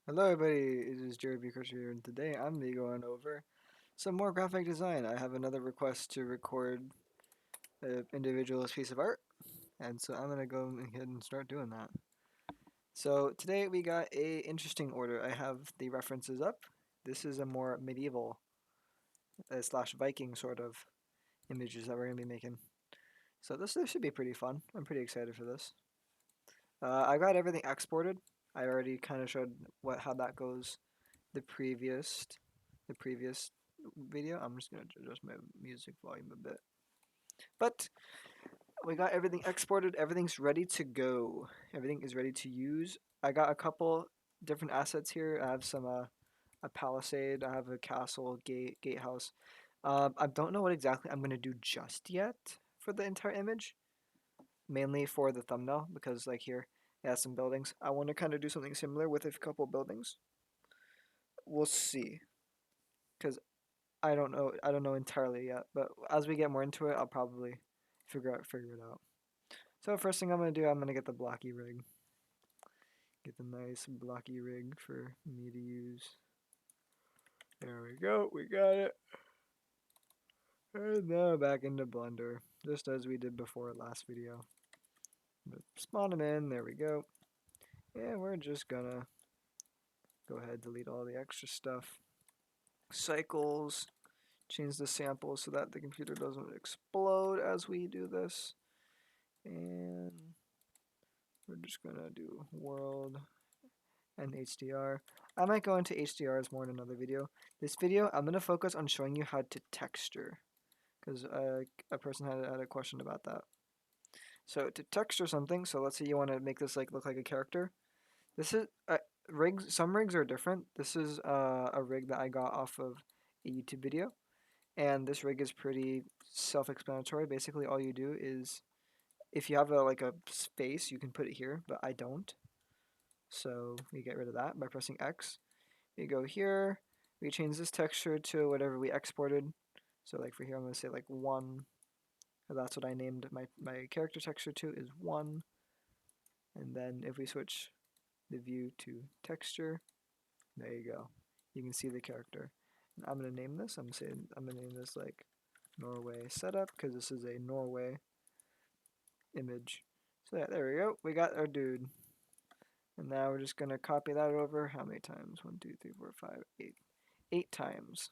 Hello everybody, it is Jared Buchers here, and today I'm going to be going over some more graphic design. I have another request to record an individual's piece of art, and so I'm going to go ahead and start doing that. So today we got a interesting order. I have the references up. This is a more medieval slash Viking sort of images that we're going to be making. So this should be pretty fun. I'm pretty excited for this. I got everything exported. I already kind of showed how that goes the previous video. I'm just gonna adjust my music volume a bit. But we got everything exported. Everything's ready to go. Everything is ready to use. I got a couple different assets here. I have some a palisade. I have a castle, gatehouse. I don't know what exactly I'm gonna do just yet for the entire image. Mainly for the thumbnail because like here it has some buildings. I want to kind of do something similar with a couple buildings. We'll see. Because I don't know. I don't know entirely yet, but as we get more into it, I'll probably figure it out. So first thing I'm gonna do, I'm gonna get the blocky rig. Get the nice blocky rig for me to use. There we go. We got it. And now back into Blender, just as we did before last video. Spawn them in. There we go. And we're just gonna go ahead delete all the extra stuff. Cycles. Change the sample so that the computer doesn't explode as we do this. And we're just gonna do world and HDR. I might go into HDRs more in another video. This video, I'm gonna focus on showing you how to texture, because a person had a question about that. So to texture something, so let's say you want to make this like look like a character. This is rigs. Some rigs are different. This is a rig that I got off of a YouTube video, and this rig is pretty self-explanatory. Basically, all you do is if you have like a space, you can put it here, but I don't. So we get rid of that by pressing X. We go here, we change this texture to whatever we exported. So like for here, I'm going to say like 1. That's what I named my character texture to is 1. And then if we switch the view to texture, there you go. You can see the character. And I'm going to name this. I'm going to name this like Norway setup because this is a Norway image. So yeah, there we go. We got our dude. And now we're just going to copy that over. How many times? 1, 2, 3, 4, 5, 8. 8 times.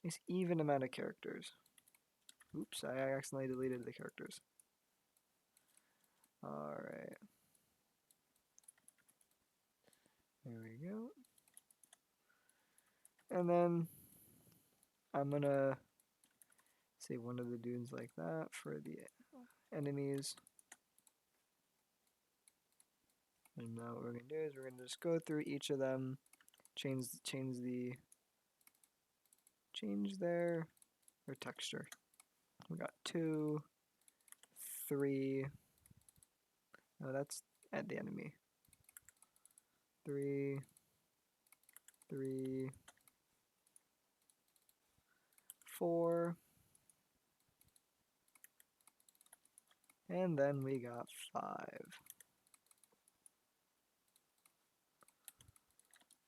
Nice even amount of characters. Oops, I accidentally deleted the characters. Alright. There we go. And then I'm gonna say one of the dudes like that for the enemies. And now what we're gonna do is we're gonna just go through each of them, change their texture. We got 2, 3. No, that's at the enemy. 3, 3, 4. And then we got 5.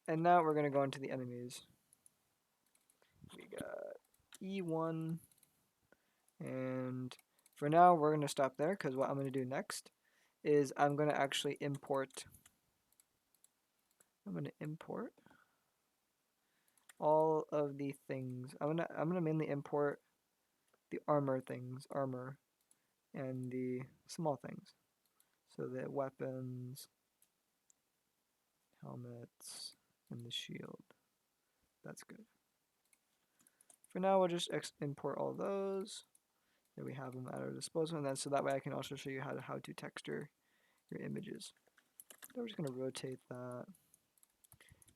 And now we're going to go into the enemies. We got E1. And for now, we're going to stop there because what I'm going to do next is I'm going to actually import. I'm going to import all of the things. I'm going to mainly import the armor things, and the small things. So the weapons, helmets, and the shield. That's good. For now, we'll just import all those. There we have them at our disposal, and then so that way I can also show you how to texture your images. So we're just going to rotate that.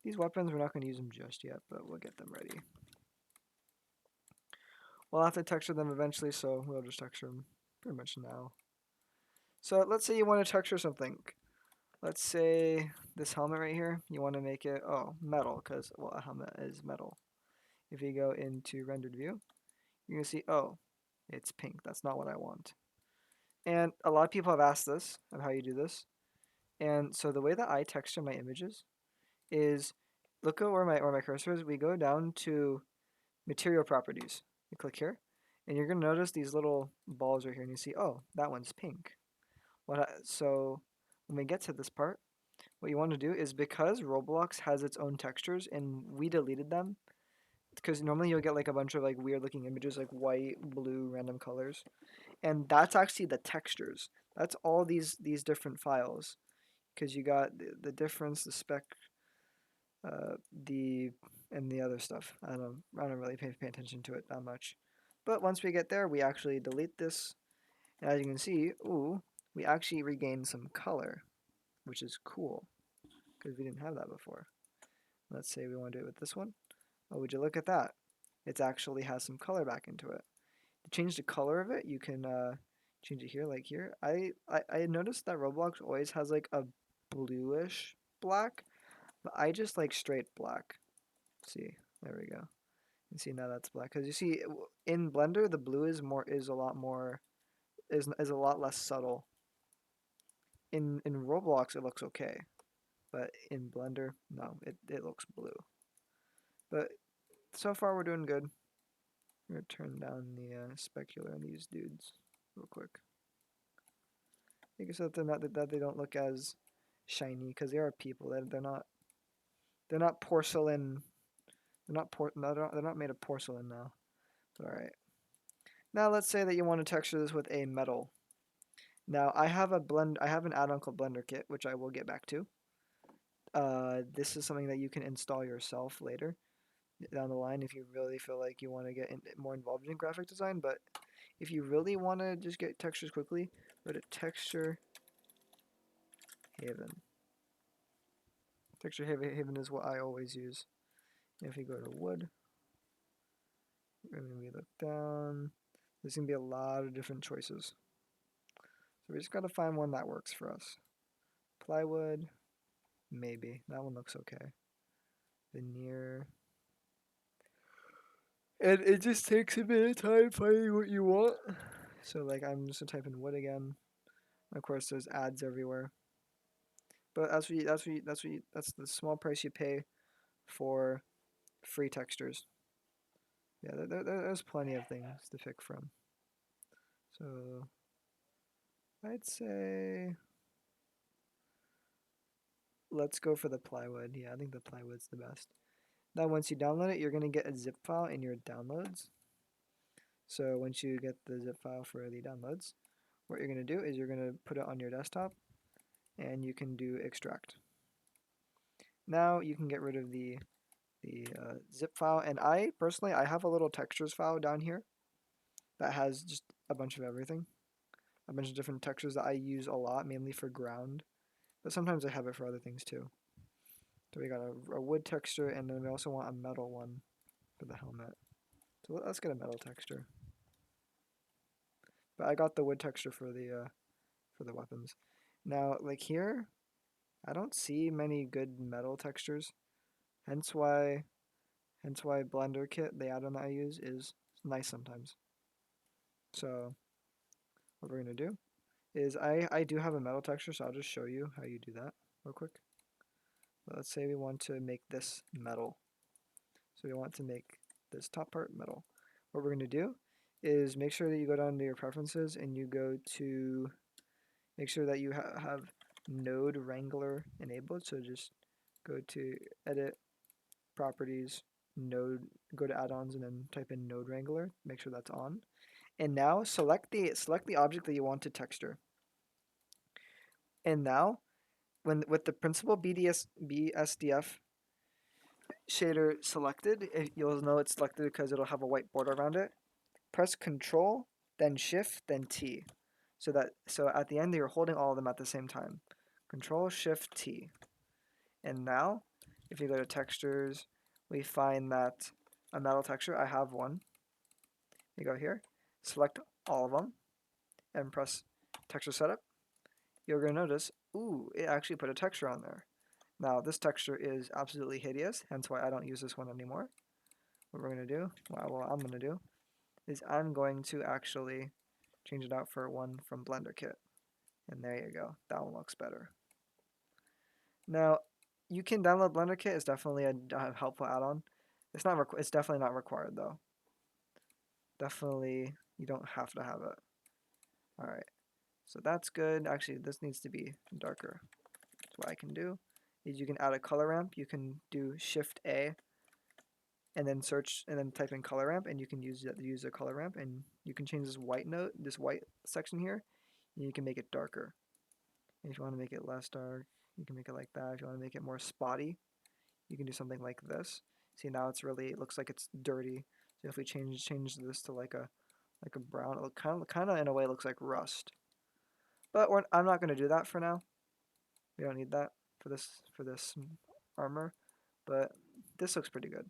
These weapons, we're not going to use them just yet, but we'll get them ready. We'll have to texture them eventually, so we'll just texture them pretty much now. So let's say you want to texture something. Let's say this helmet right here, you want to make it, metal, because, well, a helmet is metal. If you go into rendered view, you're going to see, it's pink. That's not what I want. And a lot of people have asked this, of how you do this. And so the way that I texture my images is, look at where my cursor is. We go down to material properties. You click here, and you're gonna notice these little balls right here, and you see, oh, that one's pink. So when we get to this part, what you want to do is, because Roblox has its own textures and we deleted them, because normally you'll get like a bunch of like weird looking images, like white, blue, random colors, and that's actually the textures. That's all these different files, because you got the difference, the spec, the and the other stuff. I don't really pay attention to it that much, but once we get there, we actually delete this, and as you can see, ooh, we actually regain some color, which is cool because we didn't have that before. Let's say we want to do it with this one. Oh, would you look at that? It actually has some color back into it. To change the color of it, you can change it here, like here. I noticed that Roblox always has like a bluish black, but I just like straight black. See, there we go. You see now that's black, because you see in Blender the blue is a lot more is a lot less subtle. In Roblox it looks okay, but in Blender no, it looks blue. But so far we're doing good. I'm gonna turn down the specular on these dudes real quick. I guess that they don't look as shiny, because they are people. They're not porcelain. They're not made of porcelain now. But all right. Now let's say that you want to texture this with a metal. Now I have an add-on called Blender Kit, which I will get back to. This is something that you can install yourself later down the line if you really feel like you want to get more involved in graphic design. But if you really want to just get textures quickly, go to Texture Haven. Texture Haven is what I always use. If we go to wood, and we look down, there's going to be a lot of different choices. So we just got to find one that works for us. Plywood, maybe. That one looks okay. Veneer. And it just takes a bit of time finding what you want. So like I'm just gonna type in wood again. Of course there's ads everywhere. But that's the small price you pay for free textures. Yeah, there's plenty of things to pick from. So I'd say let's go for the plywood. Yeah, I think the plywood's the best. Now once you download it, you're gonna get a zip file in your downloads. So once you get the zip file for the downloads, what you're gonna do is you're gonna put it on your desktop, and you can do extract. Now you can get rid of the zip file, and I personally I have a little textures file down here that has just a bunch of everything, a bunch of different textures that I use a lot, mainly for ground, but sometimes I have it for other things too. So we got a wood texture, and then we also want a metal one for the helmet. So let's get a metal texture. But I got the wood texture for the weapons. Now, like here, I don't see many good metal textures. Hence why Blender Kit, the add-on that I use, is nice sometimes. So what we're gonna do is I do have a metal texture, so I'll just show you how you do that real quick. Let's say we want to make this metal. So we want to make this top part metal. What we're gonna do is make sure that you go down to your preferences and you go to make sure that you have Node Wrangler enabled. So just go to Edit, Properties, Node, go to Add-ons, and then type in Node Wrangler. Make sure that's on. And now select the object that you want to texture. And now, with the principal BSDF shader selected, you'll know it's selected because it'll have a white border around it. Press Control, then Shift, then T. So at the end you're holding all of them at the same time. Control Shift T. And now, if you go to textures, we find that a metal texture. I have one. You go here, select all of them, and press texture setup. You're going to notice, ooh, it actually put a texture on there. Now this texture is absolutely hideous, hence why I don't use this one anymore. What we're going to do, what I'm going to do, is I'm going to actually change it out for one from Blender Kit. And there you go, that one looks better. Now, you can download Blender Kit. It's definitely a helpful add-on. It's definitely not required though. Definitely, you don't have to have it. All right, so that's good. Actually, this needs to be darker. So what I can do is you can add a color ramp. You can do Shift A and then search and then type in color ramp, and you can use a color ramp, and you can change this white section here, and you can make it darker. And if you want to make it less dark, you can make it like that. If you want to make it more spotty, you can do something like this. See, now it looks like it's dirty. So if we change this to like a brown, it kind of in a way looks like rust. But I'm not going to do that for now. We don't need that for this armor. But this looks pretty good.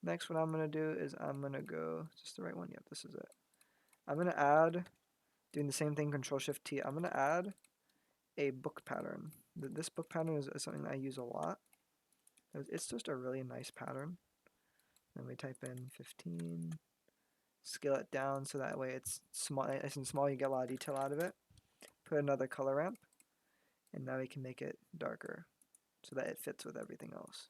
Next, what I'm going to do is I'm going to go, is this the right one? Yep, this is it. I'm going to add, doing the same thing, Control Shift T, I'm going to add a book pattern. This book pattern is something that I use a lot. It's just a really nice pattern. Then we type in 15, scale it down so that way it's small. Nice and small, you get a lot of detail out of it. Put another color ramp, and now we can make it darker so that it fits with everything else.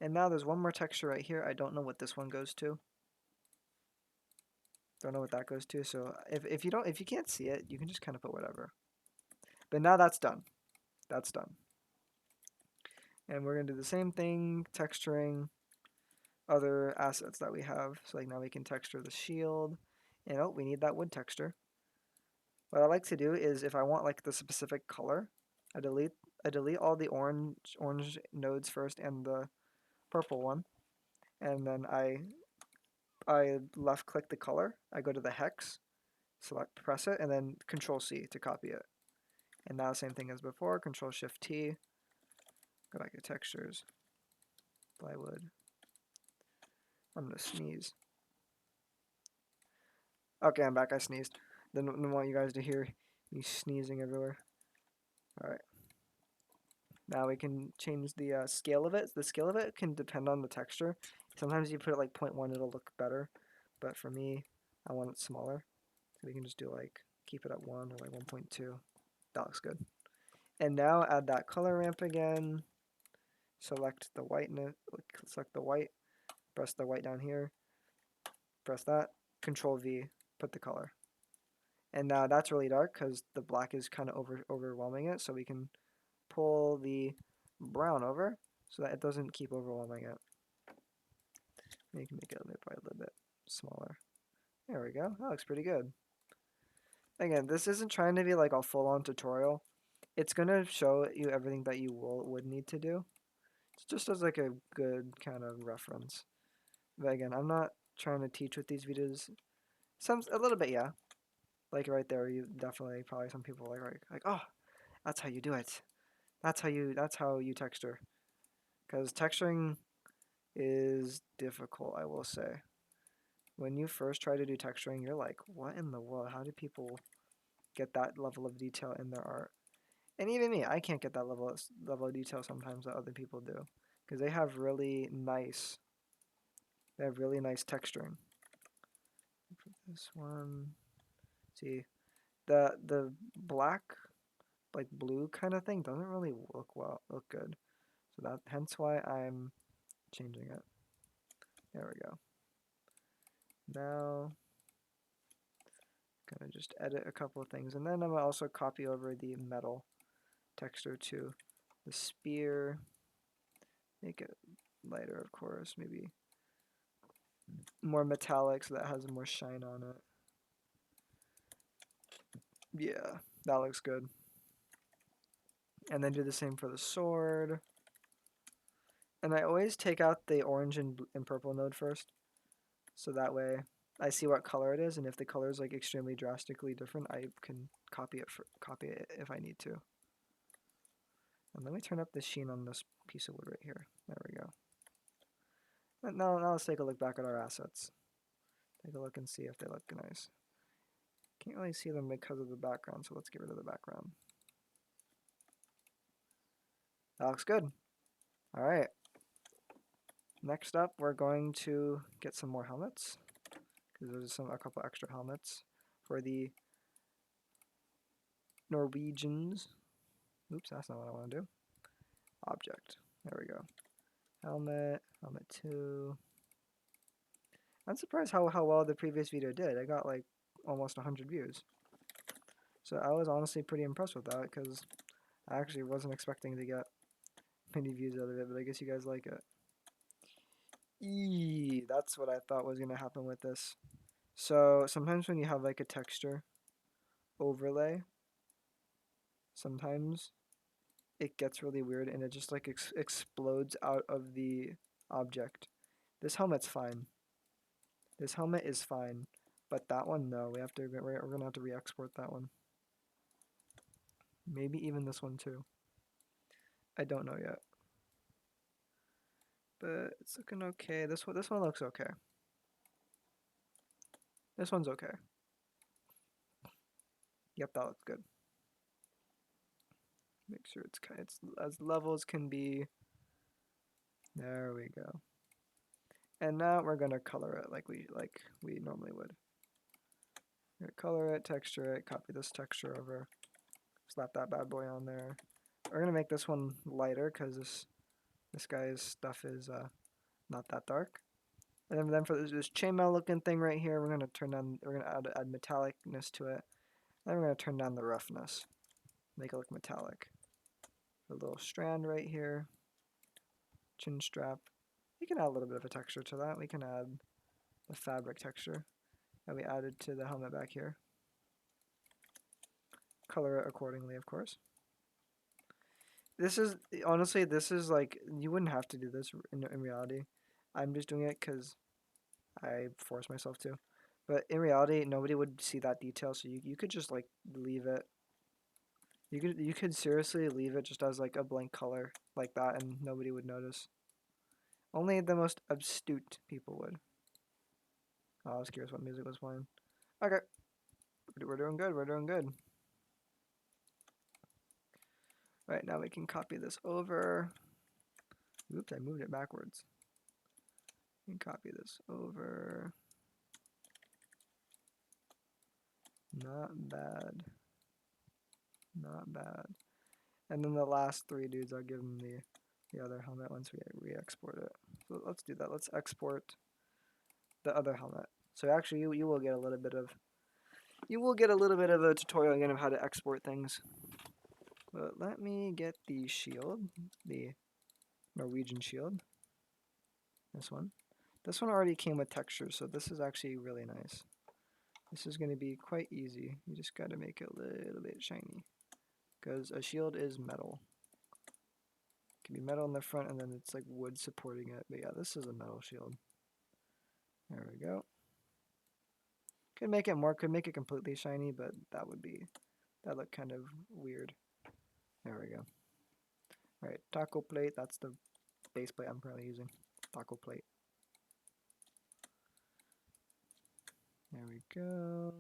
And now there's one more texture right here. I don't know what this one goes to. Don't know what that goes to. So if you can't see it, you can just kind of put whatever. But now that's done. That's done. And we're gonna do the same thing, texturing other assets that we have. So like now we can texture the shield. And oh, we need that wood texture. What I like to do is if I want like the specific color, I delete all the orange nodes first and the purple one. And then I left click the color. I go to the hex, press it, and then Control C to copy it. And now same thing as before, Control Shift T. Go back to textures, plywood. I'm gonna sneeze. Okay, I'm back. I sneezed. Didn't want you guys to hear me sneezing everywhere. All right. Now we can change the scale of it. The scale of it can depend on the texture. Sometimes you put it like 0.1, it'll look better. But for me, I want it smaller. So we can just do like, keep it at 1 or like 1.2. That looks good. And now add that color ramp again. Select the whiteness, select the white, press the white down here, press that, Control V, put the color. And now that's really dark because the black is kind of overwhelming it, so we can pull the brown over so that it doesn't keep overwhelming it. You can make it probably a little bit smaller. There we go. That looks pretty good. Again, this isn't trying to be like a full-on tutorial. It's gonna show you everything that you would need to do. It's just as like a good kind of reference. But again, I'm not trying to teach with these videos. A little bit, yeah. Like right there, you definitely probably some people like oh, that's how you do it. That's how you texture. Because texturing is difficult, I will say. When you first try to do texturing, you're like, what in the world? How do people get that level of detail in their art? And even me, I can't get that level of detail sometimes that other people do, because they have really nice texturing. For this one, see, the black, like blue kind of thing doesn't really look good. So hence why I'm changing it. There we go. Now, gonna just edit a couple of things, and then I'm gonna also copy over the metal texture to the spear. Make it lighter, of course, maybe more metallic so that has more shine on it. Yeah, that looks good. And then do the same for the sword. And I always take out the orange and purple node first, so that way I see what color it is, and if the color is like extremely drastically different, I can copy it if I need to. And let me turn up the sheen on this piece of wood right here. There we go. And now let's take a look back at our assets. Take a look and see if they look nice. Can't really see them because of the background, so let's get rid of the background. That looks good. All right. Next up, we're going to get some more helmets, because there's a couple extra helmets for the Norwegians. Oops, that's not what I want to do. object. There we go. Helmet, helmet 2. I'm surprised how well the previous video did. I got like almost 100 views. So I was honestly pretty impressed with that because I actually wasn't expecting to get many views out of it, but I guess you guys like it. That's what I thought was going to happen with this. So sometimes when you have like a texture overlay, sometimes it gets really weird and it just like explodes out of the object. This helmet's fine. This helmet is fine, but that one, no. We're gonna have to re-export that one. Maybe even this one too. I don't know yet, but it's looking okay. This one looks okay. This one's okay. Yep, that looks good. Make sure it's as level as can be. There we go. And now we're gonna color it like we normally would. We're gonna color it, texture it, copy this texture over, slap that bad boy on there. We're gonna make this one lighter because this guy's stuff is not that dark. And then for this chainmail looking thing right here, we're gonna add metallicness to it. Then we're gonna turn down the roughness, make it look metallic. A little strand right here, chin strap. We can add a little bit of a texture to that. We can add the fabric texture that we added to the helmet back here. Color it accordingly, of course. This is, honestly, this is like, you wouldn't have to do this in reality. I'm just doing it because I force myself to. But in reality, nobody would see that detail, so you could just like leave it. You could seriously leave it just as like a blank color like that and nobody would notice. Only the most astute people would. Oh, I was curious what music was playing. Okay. We're doing good, we're doing good. Right, now we can copy this over. Oops, I moved it backwards. We can copy this over. Not bad. Not bad. And then the last 3 dudes, I'll give them the other helmet once we re-export it. So let's do that. Let's export the other helmet. So actually, you will get a little bit of a tutorial again of how to export things. But let me get the shield, the Norwegian shield. This one. This one already came with textures, so this is actually really nice. This is going to be quite easy. You just got to make it a little bit shiny. Because a shield is metal. It can be metal in the front and then it's like wood supporting it. But yeah, this is a metal shield. There we go. Could make it completely shiny, but that look kind of weird. There we go. Alright, taco plate, that's the base plate I'm currently using. Taco plate. There we go.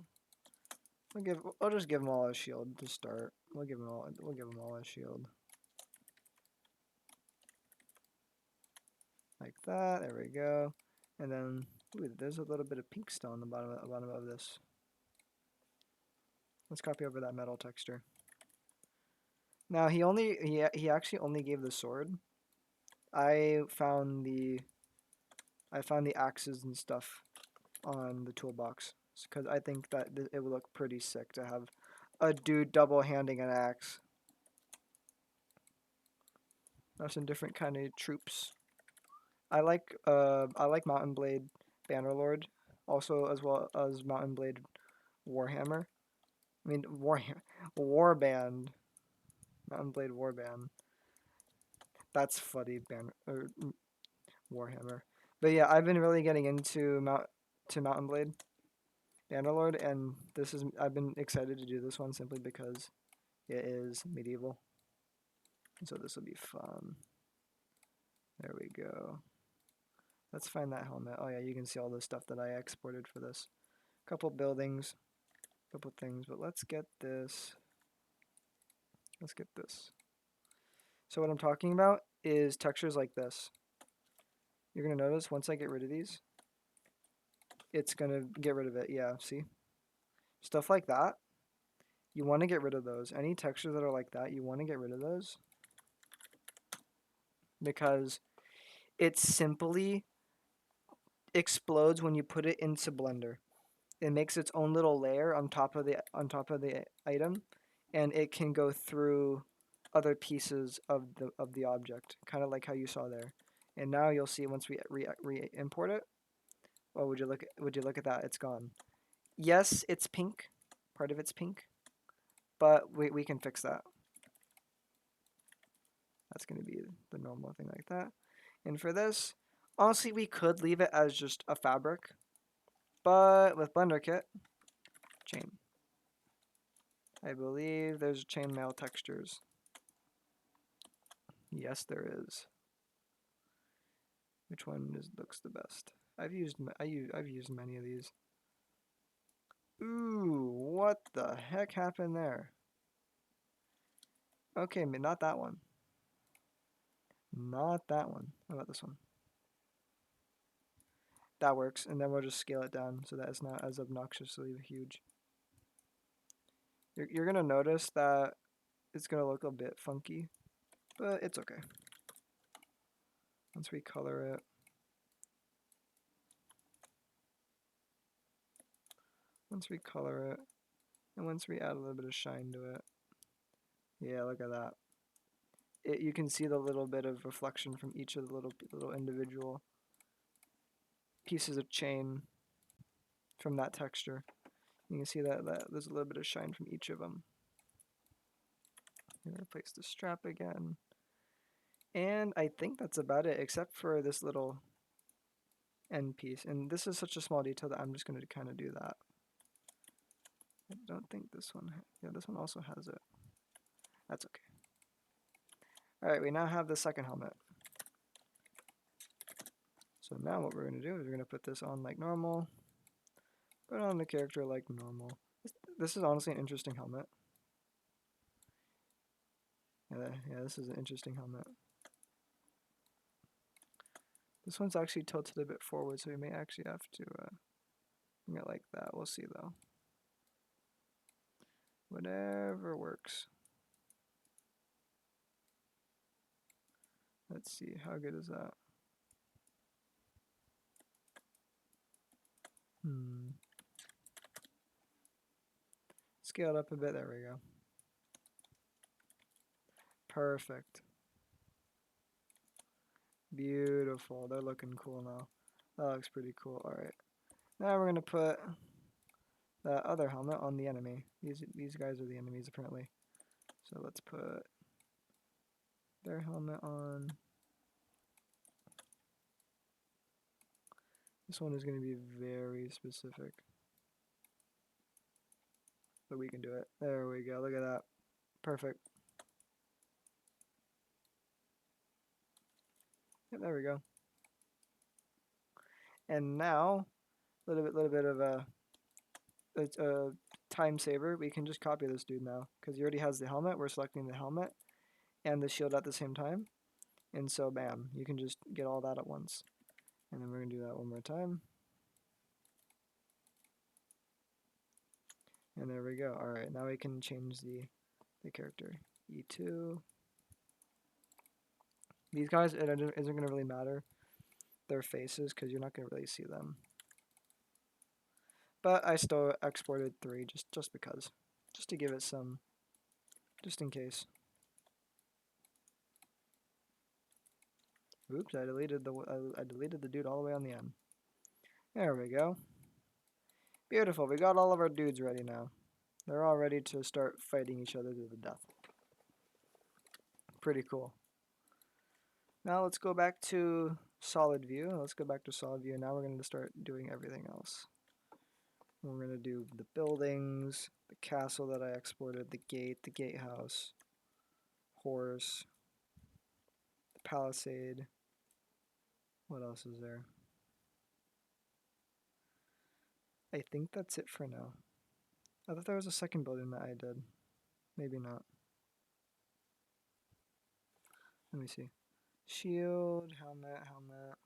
I'll just give them all a shield to start. We'll give them all a shield. Like that, there we go. And then, ooh, there's a little bit of pink stone on the bottom of this. Let's copy over that metal texture. Now he actually only gave the sword. I found the axes and stuff on the toolbox because I think that it would look pretty sick to have a dude double-handing an axe. There's some different kind of troops. I like Mountain Blade Bannerlord, also as well as Mountain Blade Warhammer. I mean Warband. Mountain Blade Warband. That's funny, Warhammer. But yeah, I've been really getting into Mountain Blade Bannerlord, and I've been excited to do this one simply because it is medieval. So this will be fun. There we go. Let's find that helmet. Oh yeah, you can see all the stuff that I exported for this. Couple buildings, couple things, but let's get this. Let's get this. So what I'm talking about is textures like this. You're gonna notice once I get rid of these, it's gonna get rid of it. Yeah, see? Stuff like that. You want to get rid of those. Any textures that are like that, you want to get rid of those. because it simply explodes when you put it into Blender. It makes its own little layer on top of the item, and it can go through other pieces of the object, kind of like how you saw there. And now you'll see once we re-import it. Oh, would you look at that? It's gone. Yes, it's pink. Part of it's pink, but we can fix that. That's going to be the normal thing like that. And for this, honestly, we could leave it as just a fabric, but with Blender Kit, chain. I believe there's chainmail textures. Yes, there is. Which one looks the best? I've used many of these. Ooh, what the heck happened there? Okay, not that one. Not that one. How about this one? That works, and then we'll just scale it down so that it's not as obnoxiously huge. You're gonna notice that it's gonna look a bit funky, but it's okay. Once we color it, and once we add a little bit of shine to it, yeah, look at that. You can see the little bit of reflection from each of the little individual pieces of chain from that texture. You can see that there's a little bit of shine from each of them. I'm gonna replace the strap again. And I think that's about it, except for this little end piece. And this is such a small detail that I'm just going to kind of do that. I don't think this one, yeah, this one also has it. That's okay. All right, we now have the second helmet. So now what we're going to do is we're going to put this on like normal. Put on the character like normal. This is honestly an interesting helmet. Yeah, this is an interesting helmet. This one's actually tilted a bit forward, so we may actually have to bring it like that. We'll see though. Whatever works. Let's see, how good is that? Scale it up a bit, there we go. Perfect. Beautiful, they're looking cool now. That looks pretty cool, alright. Now we're gonna put that other helmet on the enemy. These guys are the enemies apparently. So let's put their helmet on. This one is going to be very specific. But we can do it. There we go. Look at that. Perfect. Yep, there we go. And now, a little bit of a time saver. We can just copy this dude now because he already has the helmet. We're selecting the helmet and the shield at the same time. And so, bam, you can just get all that at once. And then we're going to do that one more time. And there we go. Alright, now we can change the character. E2. These guys, it isn't going to really matter their faces because you're not going to really see them. But I still exported 3 just because. Just to give it some, just in case. Oops, I deleted the dude all the way on the end. There we go. Beautiful, we got all of our dudes ready now. They're all ready to start fighting each other to the death. Pretty cool. Now let's go back to solid view. Let's go back to solid view. Now we're going to start doing everything else. We're going to do the buildings, the castle that I exported, the gatehouse, horse, the palisade. What else is there? I think that's it for now. I thought there was a second building that I did. Maybe not. Let me see. Shield, helmet,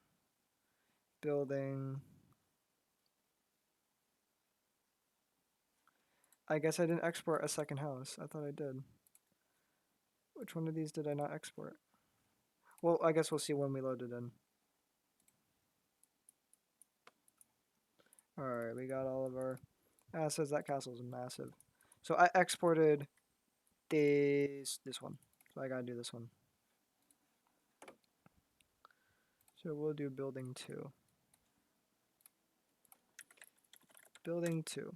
building. I guess I didn't export a second house. I thought I did. Which one of these did I not export? Well, I guess we'll see when we load it in. Alright, we got all of our assets. That castle's massive. So I exported this one. So I gotta do this one. So we'll do building 2. Building 2.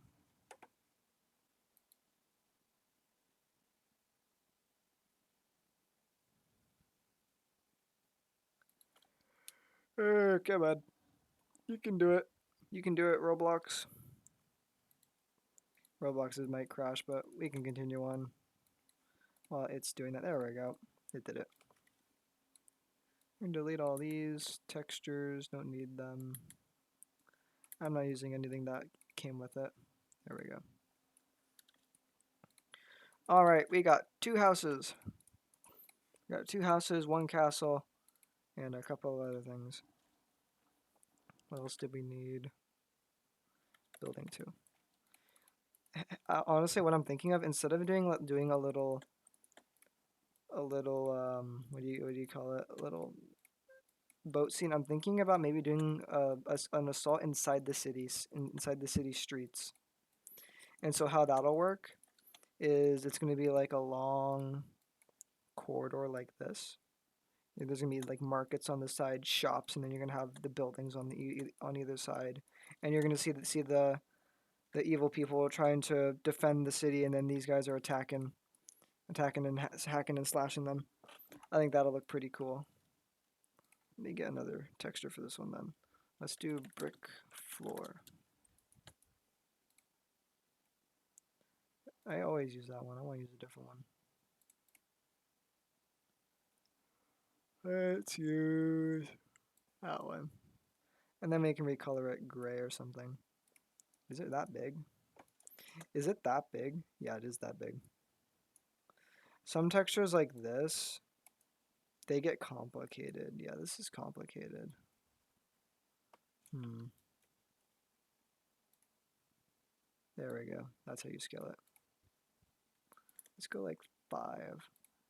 Come on. You can do it. You can do it, Roblox. Roblox's might crash, but we can continue on while it's doing that. There we go. It did it. We can delete all these textures. Don't need them. I'm not using anything that came with it. There we go. Alright, we got 2 houses. We got 2 houses, 1 castle, and a couple of other things. What else did we need? Building 2. Honestly, what I'm thinking of, instead of doing a little what do you call it? A little boat scene. I'm thinking about maybe doing an assault inside the cities, inside the city streets. And so how that'll work is it's going to be like a long corridor like this. There's gonna be like markets on the side, shops, and then you're gonna have the buildings on on either side, and you're gonna see the evil people trying to defend the city, and then these guys are attacking and hacking and slashing them. I think that'll look pretty cool. Let me get another texture for this one then. Let's do brick floor. I always use that one. I want to use a different one. Let's use that one. And then we can recolor it gray or something. Is it that big? Is it that big? Yeah, it is that big. Some textures like this, they get complicated. Yeah, this is complicated. There we go. That's how you scale it. Let's go like 5,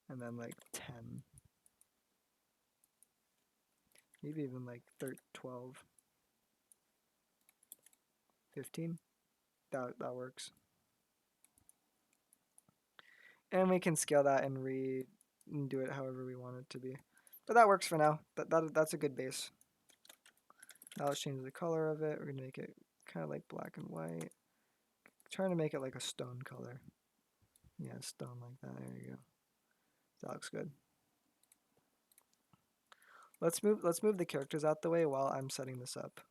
and then like 10. Maybe even like 12. 15. That works. And we can scale that and do it however we want it to be. But that works for now. That's a good base. Now let's change the color of it. We're gonna make it kind of like black and white. Trying to make it like a stone color. Yeah, stone like that. There you go. That looks good. Let's move the characters out the way while I'm setting this up.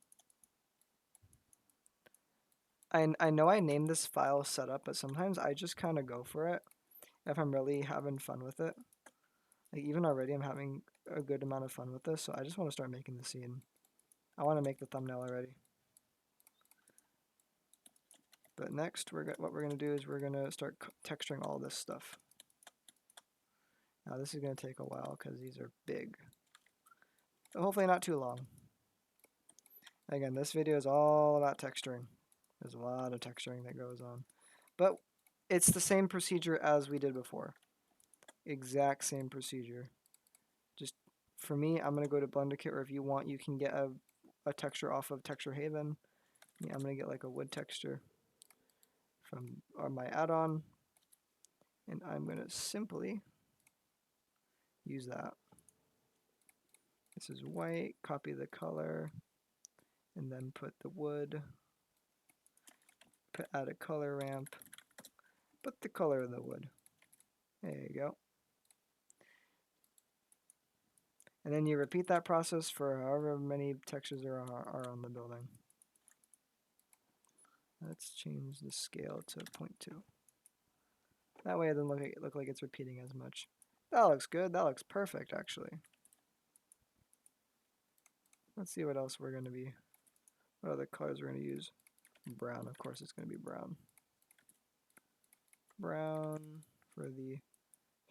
I know I named this file setup, but sometimes I just kind of go for it if I'm really having fun with it. Like even already I'm having a good amount of fun with this, so I just want to start making the scene. I want to make the thumbnail already. But next, what we're going to do is we're going to start texturing all this stuff. Now this is going to take a while because these are big. But hopefully not too long. Again, this video is all about texturing. There's a lot of texturing that goes on. But it's the same procedure as we did before. Exact same procedure. Just for me, I'm going to go to BlenderKit, or if you want, you can get a texture off of Texture Haven. Yeah, I'm going to get like a wood texture from my add-on. And I'm going to simply use that. This is white, copy the color, and then put the wood, add a color ramp, put the color of the wood. There you go. And then you repeat that process for however many textures there are on the building. Let's change the scale to 0.2. That way it doesn't look like it's repeating as much. That looks good. That looks perfect, actually. Let's see what else we're going to be, what other colors we're going to use. Brown, of course it's going to be brown. Brown for the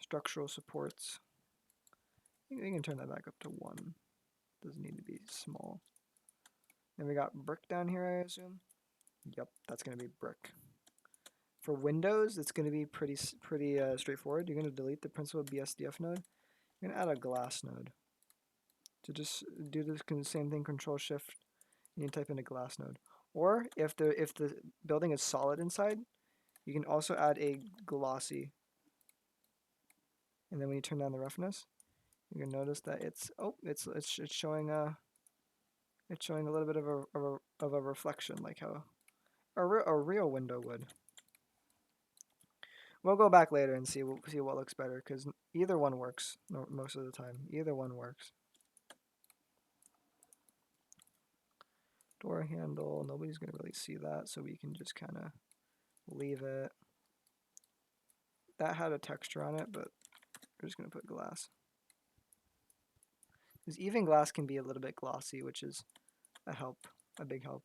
structural supports. I think we can turn that back up to 1. Doesn't need to be small. Then we got brick down here, I assume. Yep, that's going to be brick. For Windows, it's going to be pretty straightforward. You're going to delete the principal BSDF node. You're going to add a glass node. to just do this same thing, Control Shift, and you type in a glass node. Or if the building is solid inside, you can also add a glossy. And then when you turn down the roughness, you can notice that it's showing a little bit of a reflection, like how a real window would. We'll go back later and see what looks better, because either one works most of the time. Either one works. Door handle, nobody's gonna really see that, so we can just kind of leave it. That had a texture on it, but we're just gonna put glass. Because even glass can be a little bit glossy, which is a big help.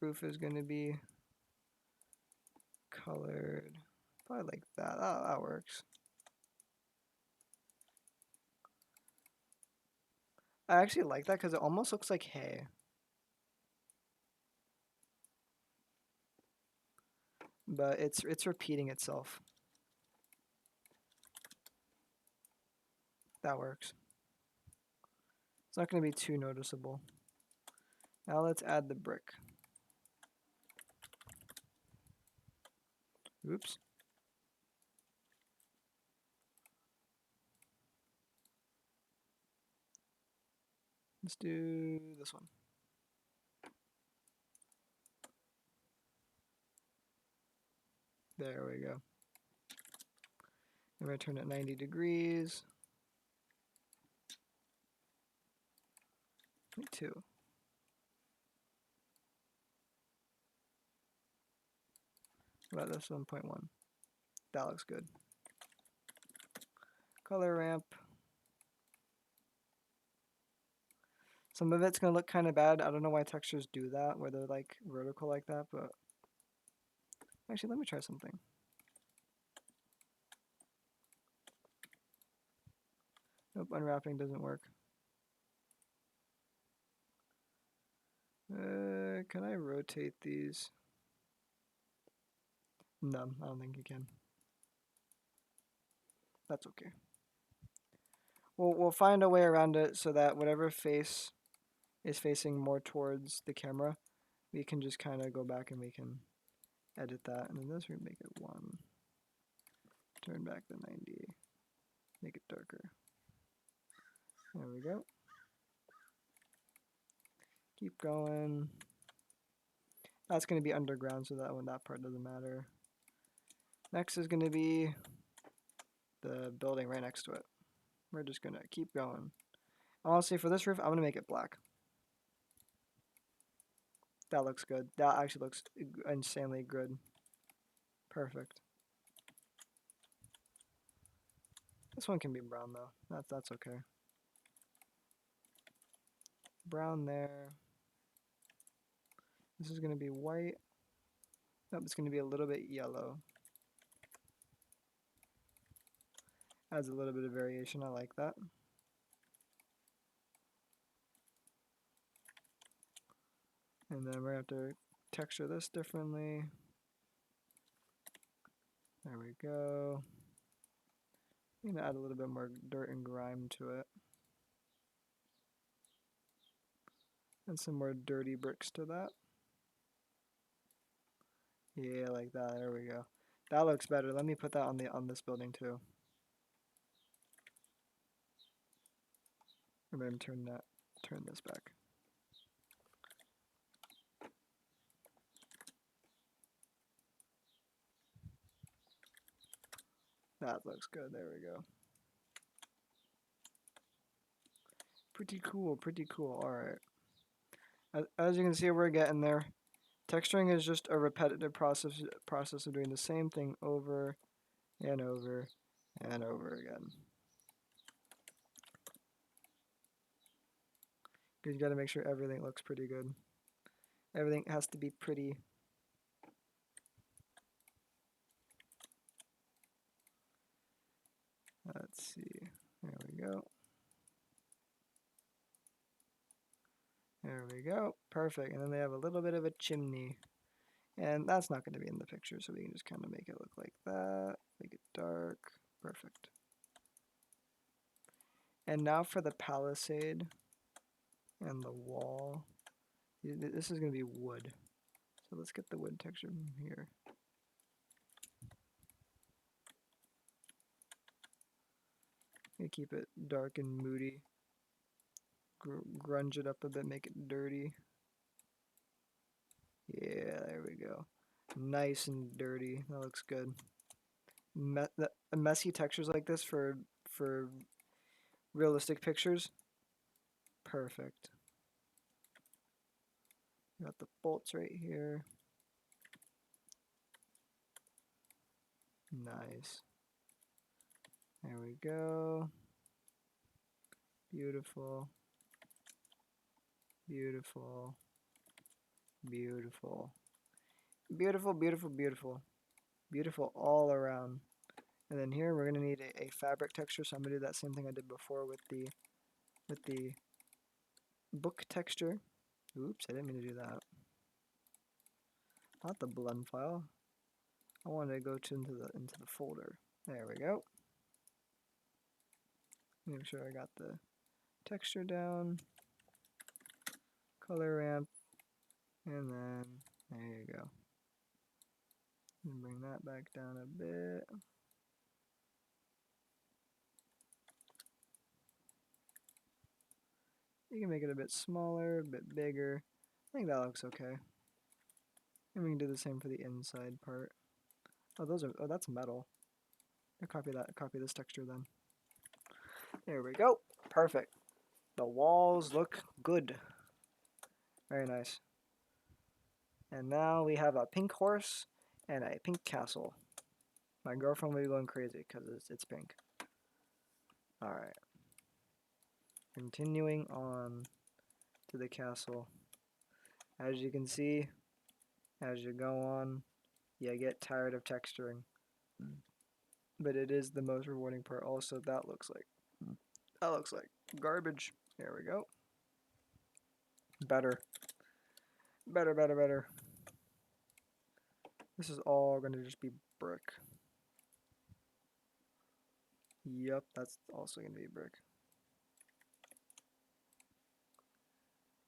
Roof is gonna be colored probably like that. That works. I actually like that because it almost looks like hay. But it's repeating itself. That works. It's not going to be too noticeable. Now let's add the brick. Oops. Let's do this one. There we go. I'm going to turn it 90 degrees. 2. About this 1.1. That looks good. Color ramp. Some of it's going to look kind of bad. I don't know why textures do that, where they're like vertical like that, but actually, let me try something. Nope, unwrapping doesn't work. Can I rotate these? No, I don't think you can. That's okay. We'll find a way around it so that whatever face is facing more towards the camera, we can just kind of go back and we can edit that. And then this, we make it 1. Turn back the 90. Make it darker. There we go. Keep going. That's going to be underground, so that part doesn't matter. Next is going to be the building right next to it. We're just going to keep going. Honestly, for this roof, I'm going to make it black. That looks good. That actually looks insanely good. Perfect. This one can be brown though. That's okay. Brown there. This is going to be white. Nope, it's going to be a little bit yellow. Adds a little bit of variation. I like that. And then we're going to have to texture this differently. There we go. I'm going to add a little bit more dirt and grime to it. And some more dirty bricks to that. Yeah, like that. There we go. That looks better. Let me put that on this building too. I'm going to turn this back. That looks good. There we go. Pretty cool, pretty cool. Alright. As you can see, we're getting there. Texturing is just a repetitive process of doing the same thing over and over and over again. Because you got to make sure everything looks pretty good. Everything has to be pretty. Let's see. There we go. There we go. Perfect. And then they have a little bit of a chimney. And that's not going to be in the picture, so we can just kind of make it look like that. Make it dark. Perfect. And now for the palisade and the wall. This is going to be wood. So let's get the wood texture from here. And keep it dark and moody. Grunge it up a bit, make it dirty. Yeah, there we go. Nice and dirty. That looks good. Messy textures like this for realistic pictures. Perfect. Got the bolts right here. Nice. There we go. Beautiful. Beautiful. Beautiful. Beautiful, beautiful, beautiful. Beautiful all around. And then here we're gonna need a fabric texture, so I'm gonna do that same thing I did before with the book texture. Oops, I didn't mean to do that. Not the blend file. I wanted to go into the folder. There we go. Make sure I got the texture down. Color ramp. And then there you go. And bring that back down a bit. You can make it a bit smaller, a bit bigger. I think that looks okay. And we can do the same for the inside part. Oh, that's metal. I'll copy this texture then. There we go. Perfect. The walls look good. Very nice. And now we have a pink horse and a pink castle. My girlfriend will be going crazy because it's pink. Alright. Continuing on to the castle. As you can see, as you go on, you get tired of texturing. But it is the most rewarding part. Also, that looks like garbage. There we go. Better. Better, better, better. This is all going to just be brick. Yep, that's also going to be brick.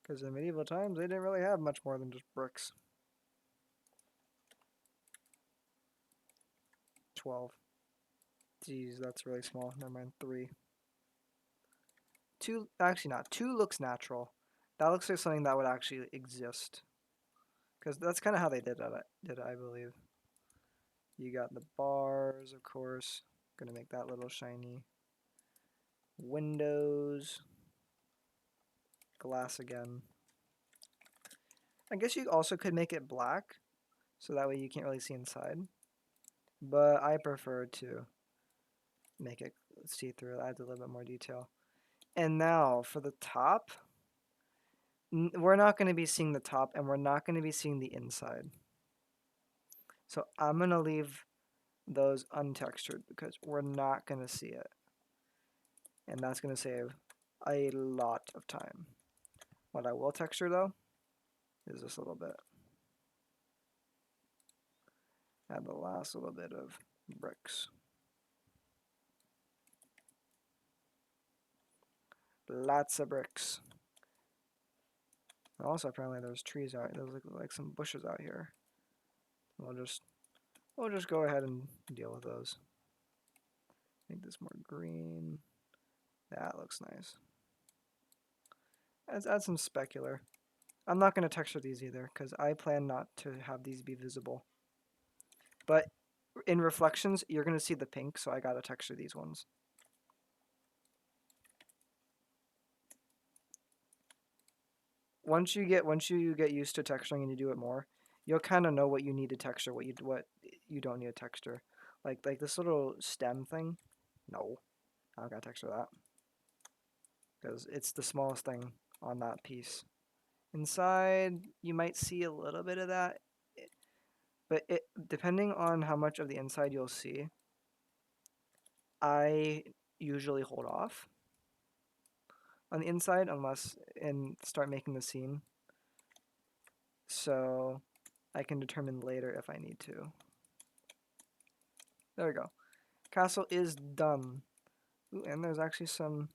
Because in medieval times, they didn't really have much more than just bricks. 12. Jeez, that's really small. Never mind, 3. 2, actually not. 2 looks natural. That looks like something that would actually exist. Because that's kind of how they did it, I believe. You got the bars, of course. Gonna make that little shiny. Windows. Glass again. I guess you also could make it black, so that way you can't really see inside. But I prefer to make it see-through, add a little bit more detail. And now for the top, we're not going to be seeing the top, and we're not going to be seeing the inside. So I'm going to leave those untextured because we're not going to see it. And that's going to save a lot of time. What I will texture though is this little bit. Add the last little bit of bricks. Lots of bricks. And also apparently there's trees out. There's like some bushes out here. We'll just go ahead and deal with those. Make this more green. That looks nice. Let's add some specular. I'm not going to texture these either because I plan not to have these be visible. But in reflections, you're going to see the pink, so I got to texture these ones. Once you get used to texturing and you do it more, you'll kind of know what you need to texture, what you don't need to texture. Like this little stem thing. No, I don't got to texture that because it's the smallest thing on that piece. Inside, you might see a little bit of that, but depending on how much of the inside you'll see, I usually hold off on the inside and start making the scene, so I can determine later if I need to. There we go. Castle is done. Ooh, and there's actually some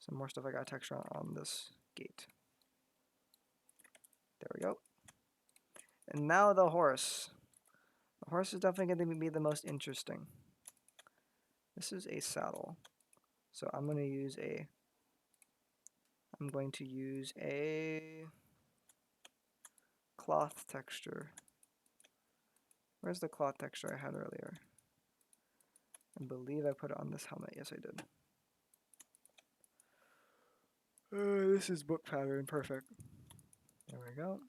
some more stuff I got texture on this gate. There we go. And now the horse. The horse is definitely going to be the most interesting. This is a saddle. So I'm going to use a cloth texture. Where's the cloth texture I had earlier? I believe I put it on this helmet. Yes, I did. This is book pattern. Perfect. There we go.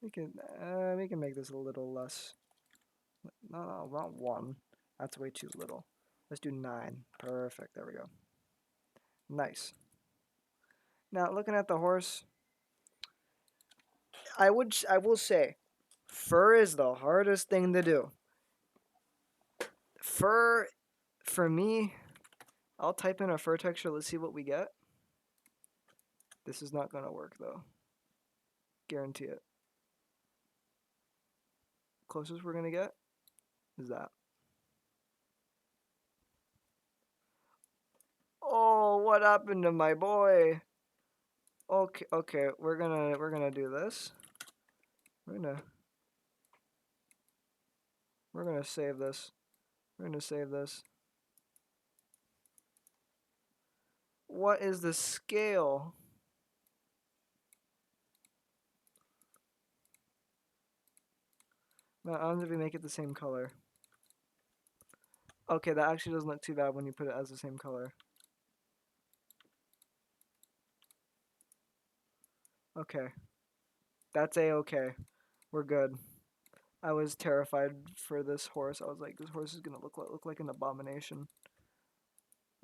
We can make this a little less. No, not 1. That's way too little. Let's do 9. Perfect. There we go. Nice. Now, looking at the horse, I will say, fur is the hardest thing to do. Fur, for me, I'll type in a fur texture. Let's see what we get. This is not gonna work though. Guarantee it. Closest we're gonna get is that. Oh, what happened to my boy? Okay, we're gonna do this. We're gonna save this. We're gonna save this. What is the scale? No, I wonder if we make it the same color. Okay, that actually doesn't look too bad when you put it as the same color. Okay. That's a-okay. We're good. I was terrified for this horse. I was like, this horse is gonna look like an abomination.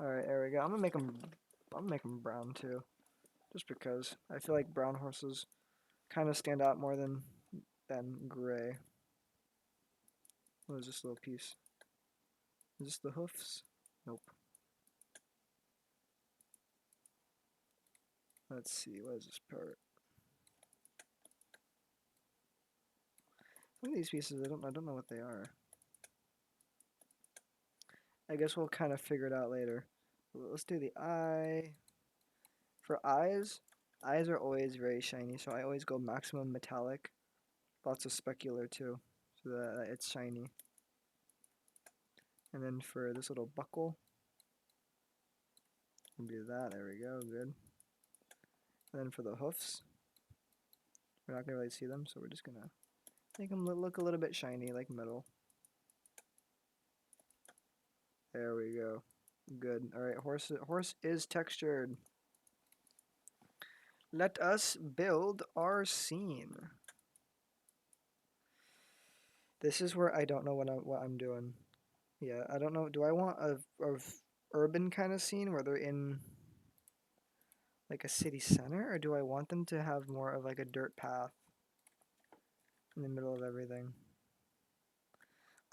Alright, there we go. I'm gonna make him brown too. Just because. I feel like brown horses kind of stand out more than gray. What is this little piece? Is this the hoofs? Nope. Let's see, what is this part? Some of these pieces, I don't know what they are. I guess we'll kind of figure it out later. Let's do the eye. For eyes are always very shiny, so I always go maximum metallic. Lots of specular too, so that it's shiny. And then for this little buckle, we'll do that. There we go, good. And then for the hoofs, we're not gonna really see them, so we're just gonna make them look a little bit shiny, like metal. There we go. Good. All right, horse is textured. Let us build our scene. This is where I don't know what I'm doing. Yeah, I don't know. Do I want a urban kind of scene where they're in like a city center, or do I want them to have more of like a dirt path in the middle of everything?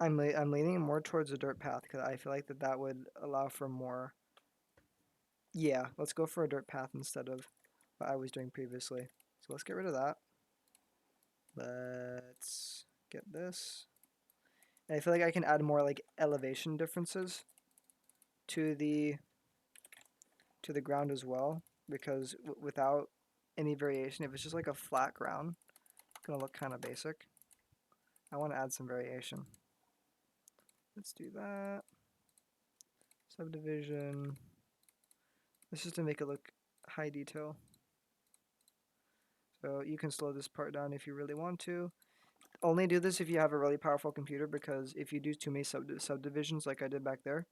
I'm leaning more towards a dirt path because I feel like that would allow for more. Yeah, let's go for a dirt path instead of what I was doing previously. So let's get rid of that. Let's get this. And I feel like I can add more like elevation differences to the ground as well, because without any variation, if it's just like a flat ground, it's gonna look kind of basic. I want to add some variation. Let's do that. Subdivision. This is to make it look high detail. So you can slow this part down if you really want to. Only do this if you have a really powerful computer, because if you do too many subdivisions like I did back there,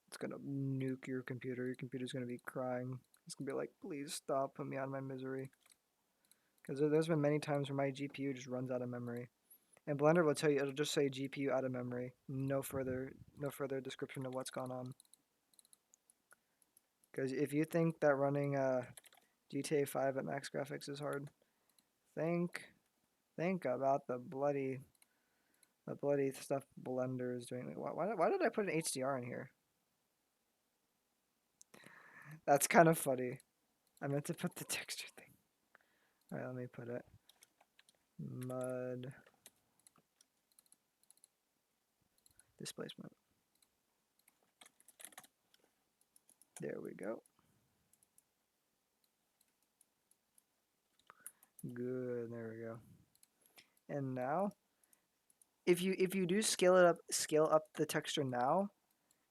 it's gonna nuke your computer. Your computer's gonna be crying. It's gonna be like, please stop, put me out of my misery. Because there's been many times where my GPU just runs out of memory. And Blender will tell you, it'll just say GPU out of memory. No further description of what's gone on. Because if you think that running GTA 5 at max graphics is hard, think about the bloody stuff Blender is doing. Why did I put an HDR in here? That's kind of funny. I meant to put the texture thing. Alright, let me put it. Mud displacement. There we go. Good, there we go. And now, if you do scale up the texture now,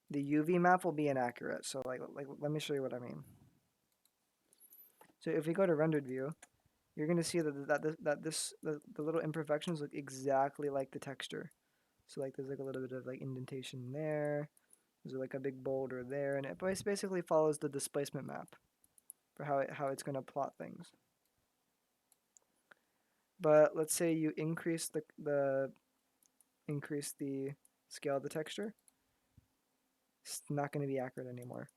the UV map will be inaccurate. So like let me show you what I mean. So if we go to rendered view, you're gonna see the little imperfections look exactly like the texture. So like there's like a little bit of like indentation there. There's like a big boulder there, and it basically follows the displacement map for how it's gonna plot things. But let's say you increase the scale of the texture, it's not going to be accurate anymore.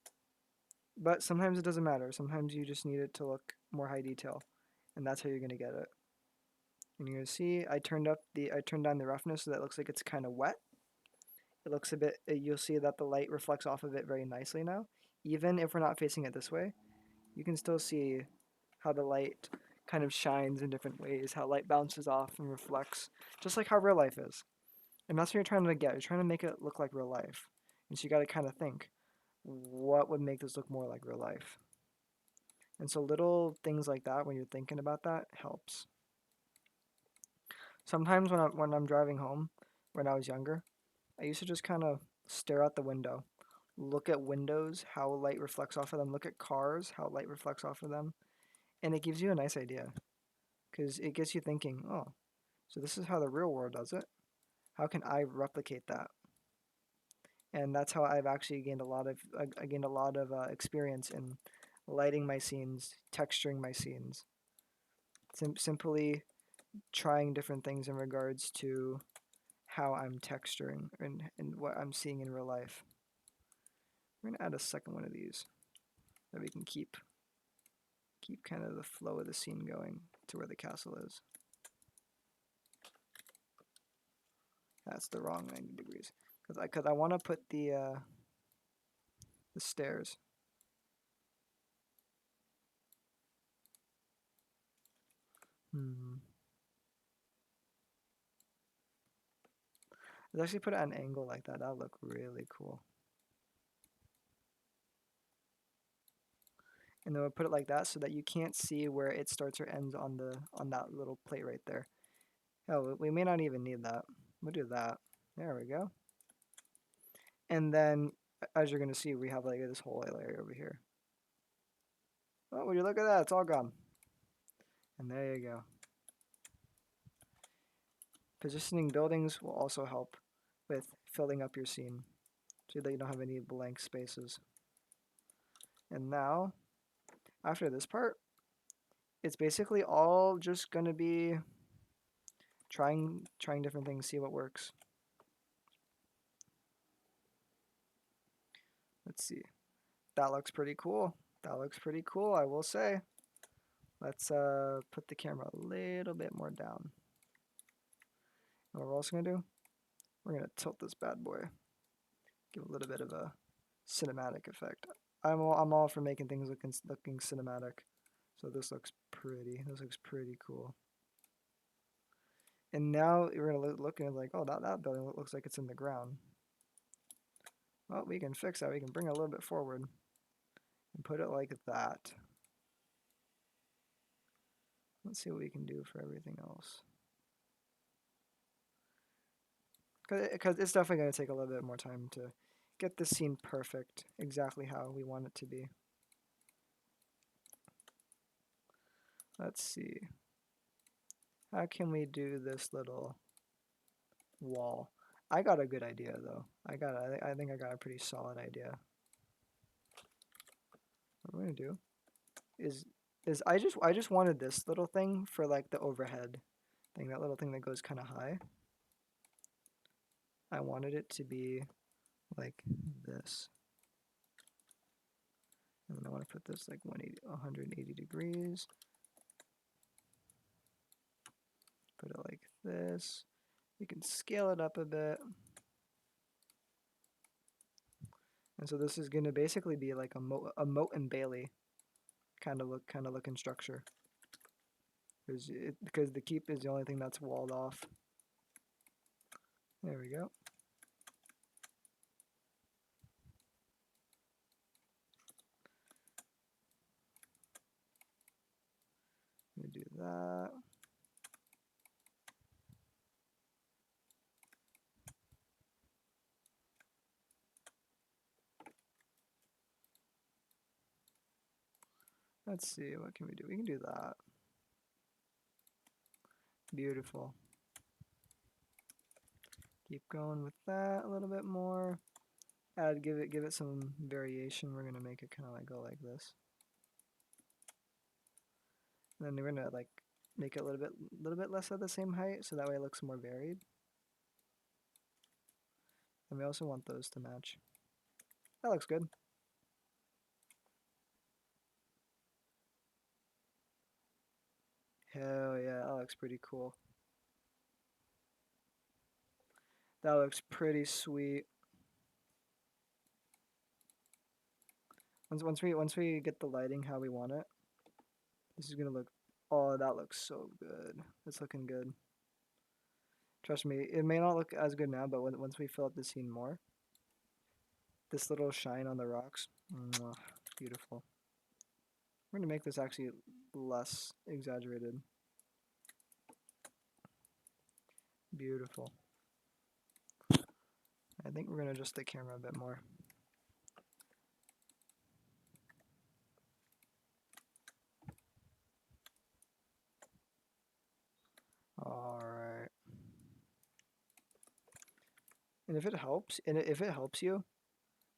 But sometimes it doesn't matter. Sometimes you just need it to look more high detail, and that's how you're going to get it. And you're going to see I turned down the roughness so that it looks like it's kind of wet. It looks a bit, you'll see that the light reflects off of it very nicely now. Even if we're not facing it this way, you can still see how the light kind of shines in different ways, how light bounces off and reflects, just like how real life is. And that's what you're trying to get. You're trying to make it look like real life. And so you got to kind of think, what would make this look more like real life? And so little things like that, when you're thinking about that, helps. Sometimes when I'm driving home, when I was younger, I used to just kind of stare out the window, look at windows, how light reflects off of them, look at cars, how light reflects off of them, and it gives you a nice idea, because it gets you thinking, oh, so this is how the real world does it. How can I replicate that? And that's how I've actually gained a lot of experience in lighting my scenes, texturing my scenes, simply trying different things in regards to how I'm texturing and what I'm seeing in real life. We're gonna add a second one of these that we can keep kind of the flow of the scene going to where the castle is. That's the wrong 90 degrees because I want to put the stairs. Let's actually put it at an angle like that. That'll look really cool. And then we'll put it like that so that you can't see where it starts or ends on that little plate right there. Oh, we may not even need that. We'll do that. There we go. And then, as you're gonna see, we have like this whole area over here. Oh, would you look at that? It's all gone. And there you go. Positioning buildings will also help with filling up your scene so that you don't have any blank spaces. And now, after this part, it's basically all just gonna be trying different things, see what works. Let's see. That looks pretty cool. That looks pretty cool, I will say. Let's put the camera a little bit more down. And what we're also gonna do, we're gonna tilt this bad boy, give a little bit of a cinematic effect. I'm all for making things looking cinematic. So this looks pretty. This looks pretty cool. And now we're gonna look and like, oh, that building looks like it's in the ground. Well, we can fix that. We can bring it a little bit forward and put it like that. Let's see what we can do for everything else. Because it's definitely going to take a little bit more time to get this scene perfect, exactly how we want it to be. Let's see. How can we do this little wall? I got a good idea though. I think I got a pretty solid idea. What I'm gonna do is I just wanted this little thing for like the overhead thing, that little thing that goes kind of high. I wanted it to be like this. And then I want to put this like 180 degrees. Put it like this. You can scale it up a bit. And so this is going to basically be like a moat and bailey kind of looking structure. Because the keep is the only thing that's walled off. There we go. that. Let's see, what can we do? We can do that. Beautiful. Keep going with that a little bit more. Give it some variation. We're gonna make it kind of like go like this. And then we're gonna like make it a little bit less of the same height, so that way it looks more varied. And we also want those to match. That looks good. Hell yeah, that looks pretty cool. That looks pretty sweet. Once we get the lighting how we want it, this is gonna look. Oh, that looks so good. It's looking good. Trust me, it may not look as good now, but once we fill up the scene more, this little shine on the rocks, mwah, beautiful. We're gonna make this actually less exaggerated. Beautiful. I think we're gonna adjust the camera a bit more. Alright. And if it helps you,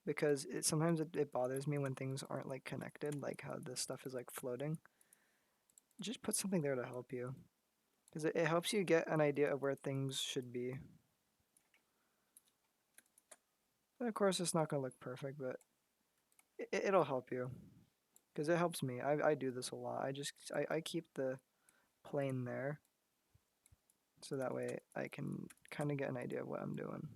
because sometimes it bothers me when things aren't like connected, like how this stuff is like floating, just put something there to help you. Because it helps you get an idea of where things should be. And of course, it's not going to look perfect, but it'll help you. Because it helps me. I do this a lot. I keep the plane there. So that way I can kind of get an idea of what I'm doing.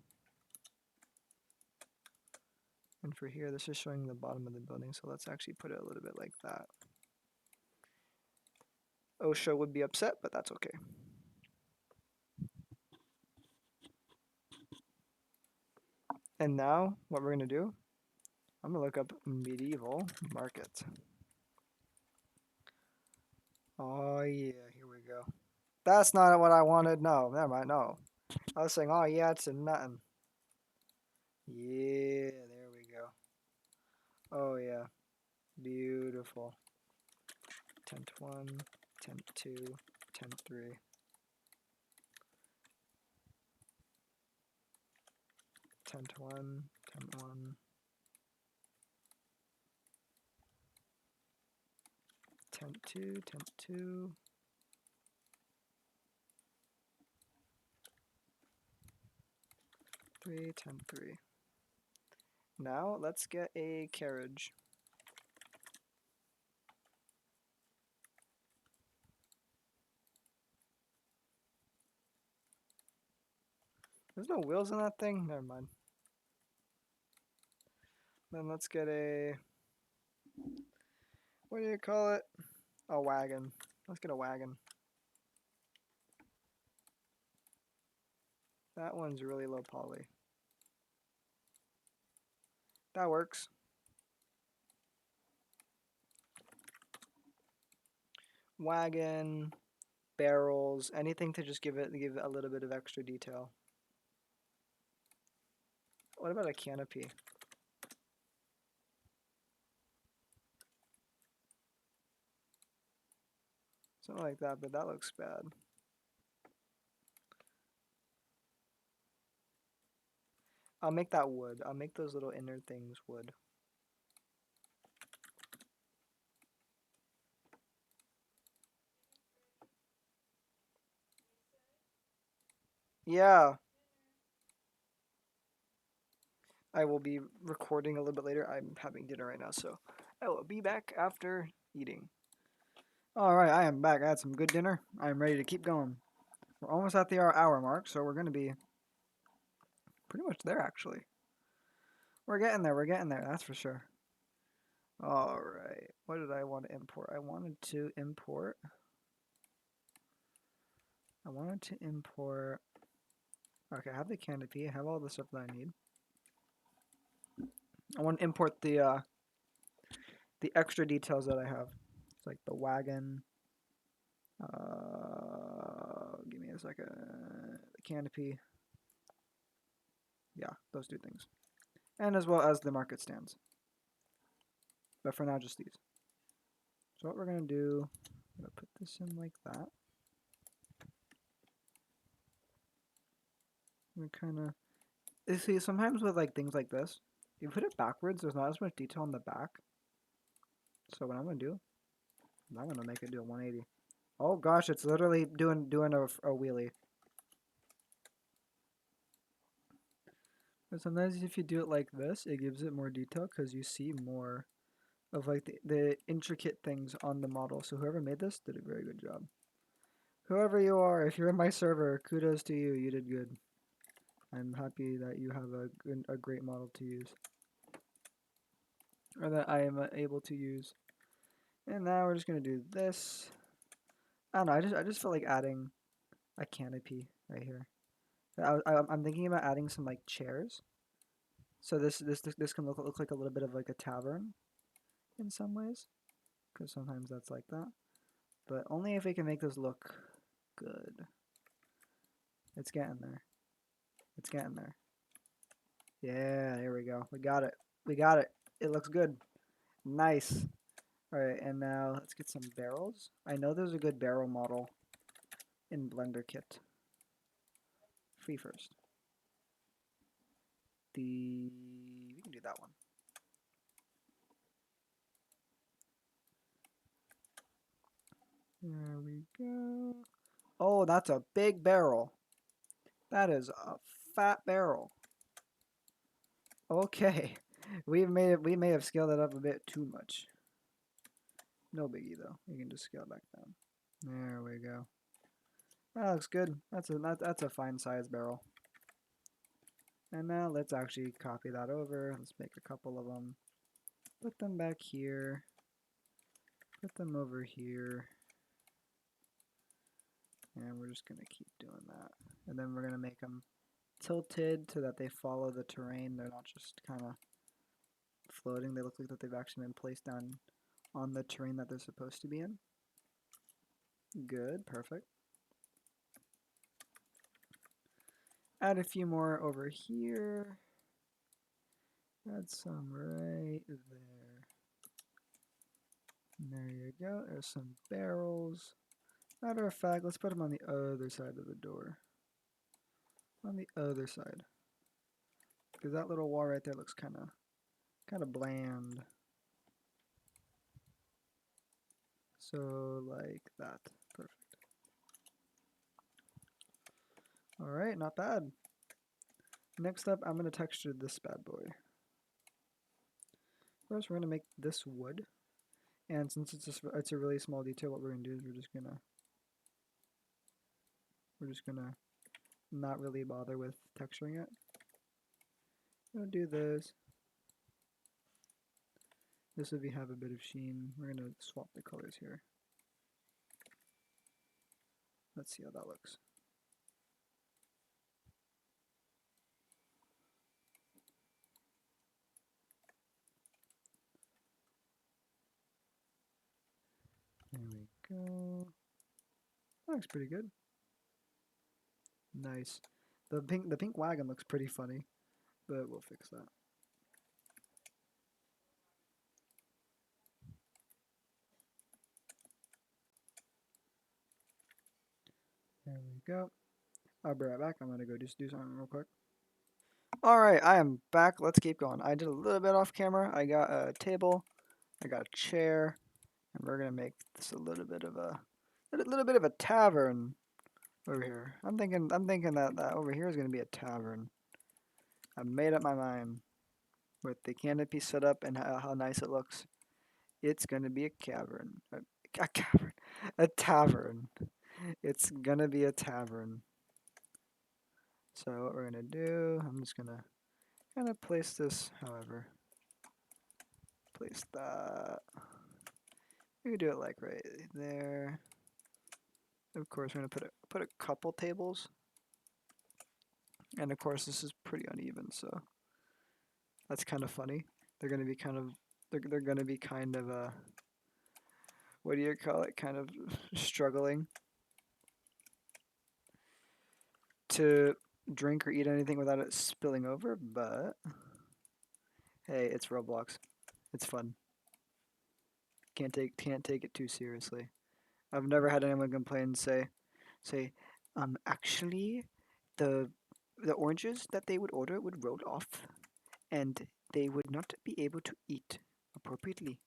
And for here, this is showing the bottom of the building. So let's actually put it a little bit like that. OSHA would be upset, but that's okay. And now, what we're going to do, I'm going to look up medieval market. Oh yeah, here we go. That's not what I wanted. No, never mind. No. I was saying, oh yeah, it's a nothing. Yeah, there we go. Oh yeah, beautiful. Tent 1, tent 2, tent 3. Tent 1, tent 1. Tent 2, tent 2. Tent 3. Now let's get a carriage. There's no wheels in that thing? Never mind. Then let's get a, what do you call it? A wagon. Let's get a wagon. That one's really low poly. That works. Wagon, barrels, anything to just give it a little bit of extra detail. What about a canopy? Something like that, but that looks bad. I'll make that wood. I'll make those little inner things wood. Yeah. I will be recording a little bit later. I'm having dinner right now, so I will be back after eating. Alright, I am back. I had some good dinner. I'm ready to keep going. We're almost at the hour mark, so we're going to be pretty much there, actually. We're getting there, that's for sure. Alright, what did I want to import? I wanted to import... Okay, I have the canopy, I have all the stuff that I need. I want to import the extra details that I have. It's like the wagon Give me a second. The canopy. Yeah, those two things. And as well as the market stands. But for now, just these. So what we're going to do, I'm going to put this in like that. We kind of... You see, sometimes with like things like this, you put it backwards, there's not as much detail on the back. So what I'm going to do, I'm going to make it do a 180. Oh gosh, it's literally doing a wheelie. But sometimes if you do it like this, it gives it more detail because you see more of like the intricate things on the model. So whoever made this did a very good job. Whoever you are, if you're in my server, kudos to you. You did good. I'm happy that you have a great model to use. Or that I am able to use. And now we're just going to do this. I don't know, I just feel like adding a canopy right here. I'm thinking about adding some like chairs. So this can look like a little bit of like a tavern in some ways, because sometimes that's like that. But only if we can make this look good. It's getting there. It's getting there. Yeah, there we go. We got it. We got it. It looks good. Nice. Alright, and now let's get some barrels. I know there's a good barrel model in Blender Kit. Free first. We can do that one. There we go. Oh, that's a big barrel. That is a fat barrel. Okay. We may have scaled it up a bit too much. No biggie though. We can just scale back down. There we go. That looks good. That's a fine size barrel. And now let's actually copy that over. Let's make a couple of them. Put them back here. Put them over here. And we're just going to keep doing that. And then we're going to make them tilted so that they follow the terrain. They're not just kind of floating. They look like that they've actually been placed down on the terrain that they're supposed to be in. Good, perfect. Add a few more over here. Add some right there. And there you go. There's some barrels. Matter of fact, let's put them on the other side of the door. On the other side. Because that little wall right there looks kind of bland. So like that. Perfect. Alright, not bad. Next up, I'm going to texture this bad boy. First, we're going to make this wood. And since it's a really small detail, what we're going to do is we're just gonna not really bother with texturing it. I'm gonna do this. This would have a bit of sheen. We're gonna swap the colors here. Let's see how that looks. There we go. That looks pretty good. Nice. The pink wagon looks pretty funny, but we'll fix that. There we go. I'll be right back. I'm gonna go just do something real quick. Alright, I am back. Let's keep going. I did a little bit off camera. I got a table, I got a chair, and we're gonna make this a little bit of a tavern over here. I'm thinking that over here is gonna be a tavern. I've made up my mind with the canopy set up and how nice it looks. It's gonna be a cavern. A cavern. A tavern. It's gonna be a tavern. So what we're gonna do, I'm just gonna kind of place this, however. Place that. We could do it like right there. Of course, we're gonna put a couple tables. And of course, this is pretty uneven, so that's kind of funny. They're gonna be kind of what do you call it? Kind of struggling to drink or eat anything without it spilling over, but hey, it's Roblox. It's fun. Can't take it too seriously. I've never had anyone complain and say, actually, the the oranges that they would order would roll off, and they would not be able to eat appropriately.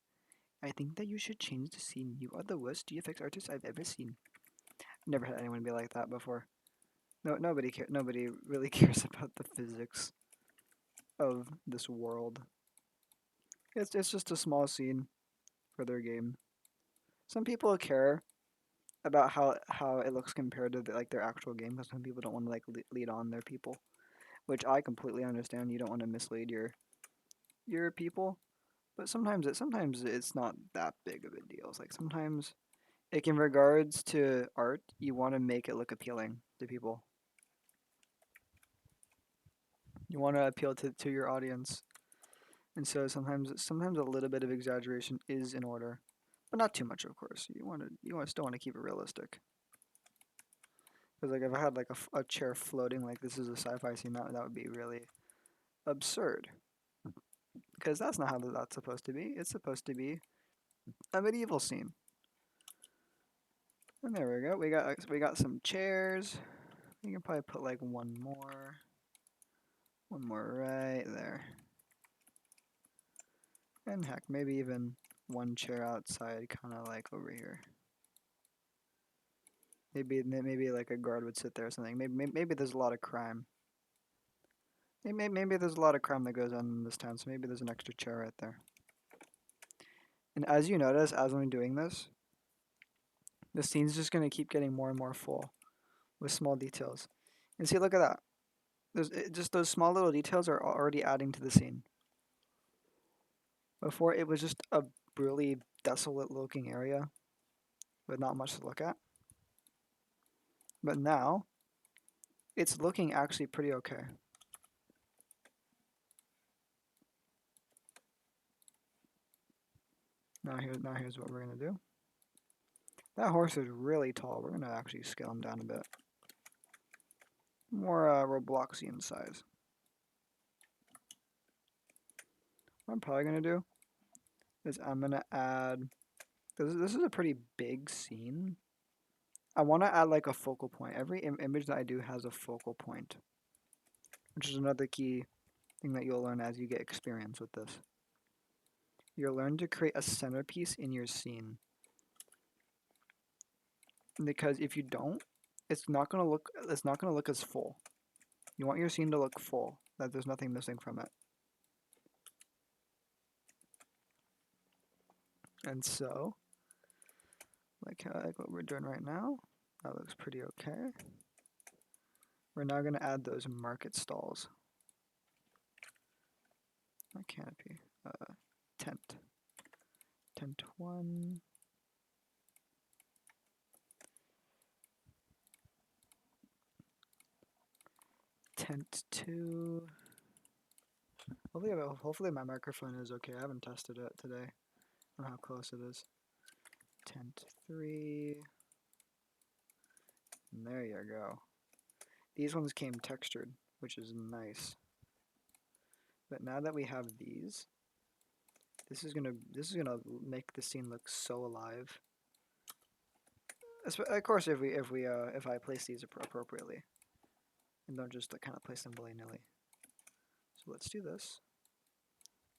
I think that you should change the scene. You are the worst GFX artist I've ever seen. Never had anyone be like that before. No, nobody really cares about the physics of this world. It's just a small scene for their game. Some people care about how it looks compared to like their actual game, because some people don't want to like lead on their people, which I completely understand. You don't want to mislead your people, but sometimes it's not that big of a deal. It's like sometimes like in regards to art, you want to make it look appealing to people. You want to appeal to your audience, and so sometimes a little bit of exaggeration is in order, but not too much, of course. You want to still want to keep it realistic. Because like if I had like a chair floating like this is a sci-fi scene, that would be really absurd. Because that's not how that's supposed to be. It's supposed to be a medieval scene. And there we go. We got some chairs. We can probably put like one more right there. And heck, maybe even one chair outside, kind of like over here. Maybe like a guard would sit there or something. Maybe there's a lot of crime. Maybe there's a lot of crime that goes on in this town, so maybe there's an extra chair right there. And as you notice, as I'm doing this, the scene's just going to keep getting more and more full with small details. And see, look at that. Just those small little details are already adding to the scene. Before, it was just a really desolate looking area with not much to look at. But now, it's looking actually pretty okay. Now here's what we're going to do. That horse is really tall. We're going to actually scale him down a bit. More Robloxian size. What I'm probably going to do is I'm going to add... This is a pretty big scene. I want to add like a focal point. Every image that I do has a focal point, which is another key thing that you'll learn as you get experience with this. You'll learn to create a centerpiece in your scene. Because if you don't, it's not gonna look as full. You want your scene to look full, that there's nothing missing from it. And so, like what we're doing right now, that looks pretty okay. We're now gonna add those market stalls. Not canopy, tent. Tent 1. Tent 2. Hopefully my microphone is okay. I haven't tested it today. I don't know how close it is. Tent 3. And there you go. These ones came textured, which is nice. But now that we have these, this is gonna make the scene look so alive. Of course, if I place these appropriately, and don't just kind of place them willy-nilly. So let's do this.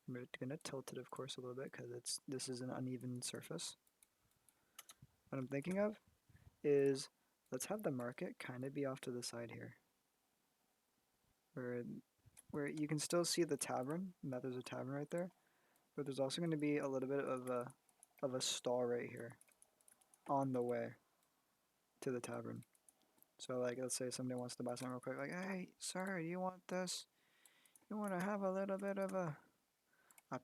I'm gonna tilt it, of course, a little bit because this is an uneven surface. What I'm thinking of is let's have the market kind of be off to the side here, where you can still see the tavern, and that there's a tavern right there, but there's also going to be a little bit of a stall right here on the way to the tavern. So like, let's say somebody wants to buy something real quick, like, hey, sir, you want this? You want to have a little bit of a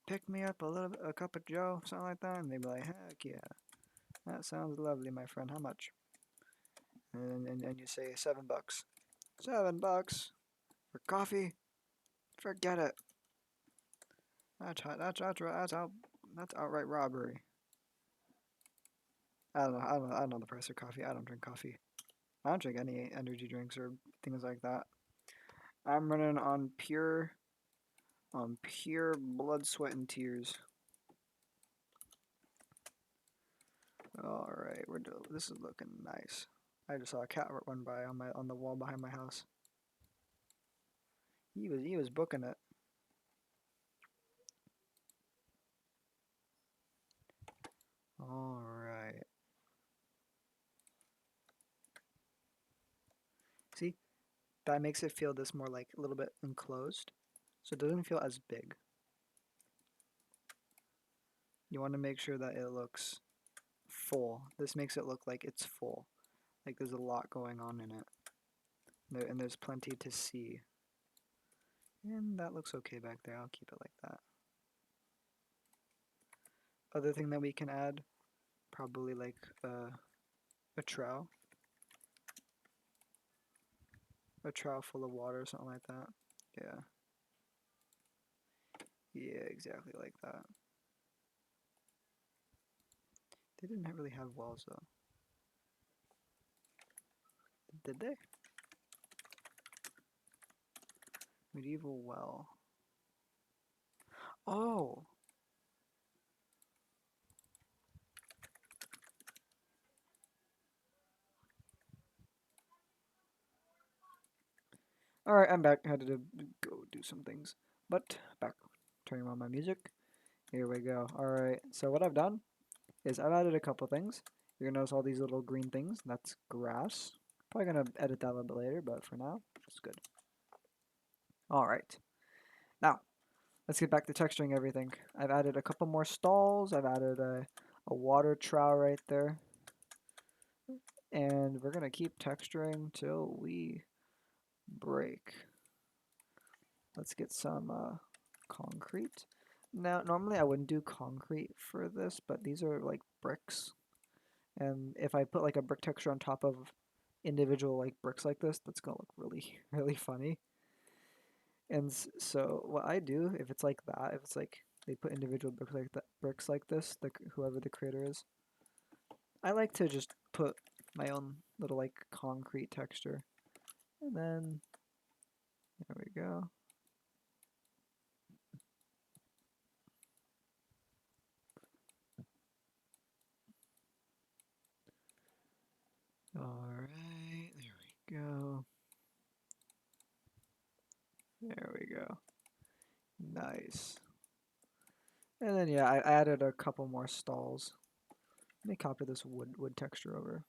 pick me up, a cup of Joe, something like that? And they'd be like, heck yeah, that sounds lovely, my friend. How much? And you say $7. $7 for coffee? Forget it. That's outright robbery. I don't know the price of coffee. I don't drink coffee. I don't drink any energy drinks or things like that. I'm running on pure blood, sweat, and tears. All right, this is looking nice. I just saw a cat run by on the wall behind my house. He was booking it. All right. See, that makes it feel this more like a little bit enclosed, so it doesn't feel as big. You want to make sure that it looks full. This makes it look like it's full, like there's a lot going on in it, and there's plenty to see. And that looks okay back there. I'll keep it like that. Other thing that we can add, probably like a trough. A trough full of water or something like that. Yeah. Yeah, exactly like that. They didn't really have wells though. Did they? Medieval well. Oh! Alright, I'm back. I had to go do some things. But, back. Turning on my music. Here we go. Alright, so what I've done is I've added a couple things. You're gonna notice all these little green things. That's grass. Probably gonna edit that a little bit later, but for now, it's good. Alright. Now, let's get back to texturing everything. I've added a couple more stalls. I've added a water trough right there. And we're gonna keep texturing till we break. Let's get some concrete. Now, normally I wouldn't do concrete for this, but these are like bricks. And if I put like a brick texture on top of individual like bricks like this, that's gonna look really, really funny. And so what I do, if it's like that, if it's like they put individual bricks like this, whoever the creator is, I like to just put my own little like concrete texture. And then there we go. Alright, there we go. There we go. Nice. And then yeah, I added a couple more stalls. Let me copy this wood texture over.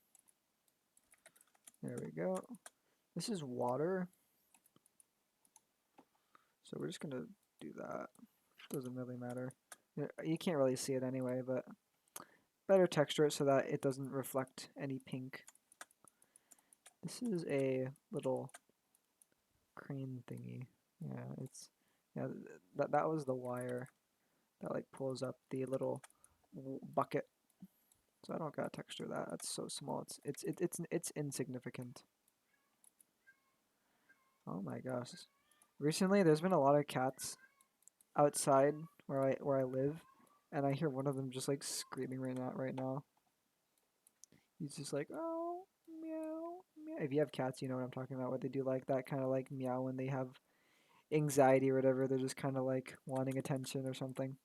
There we go. This is water. So we're just gonna do that. Doesn't really matter. You can't really see it anyway, but better texture it so that it doesn't reflect any pink. This is a little crane thingy. Yeah, that was the wire that like pulls up the little bucket. So I don't gotta texture that. That's so small. It's insignificant. Oh my gosh. Recently, there's been a lot of cats outside where I live, and I hear one of them just like screaming right now. He's just like, oh, meow, meow. If you have cats, you know what I'm talking about, where they do like that kind of like meow when they have anxiety or whatever. They're just kind of like wanting attention or something.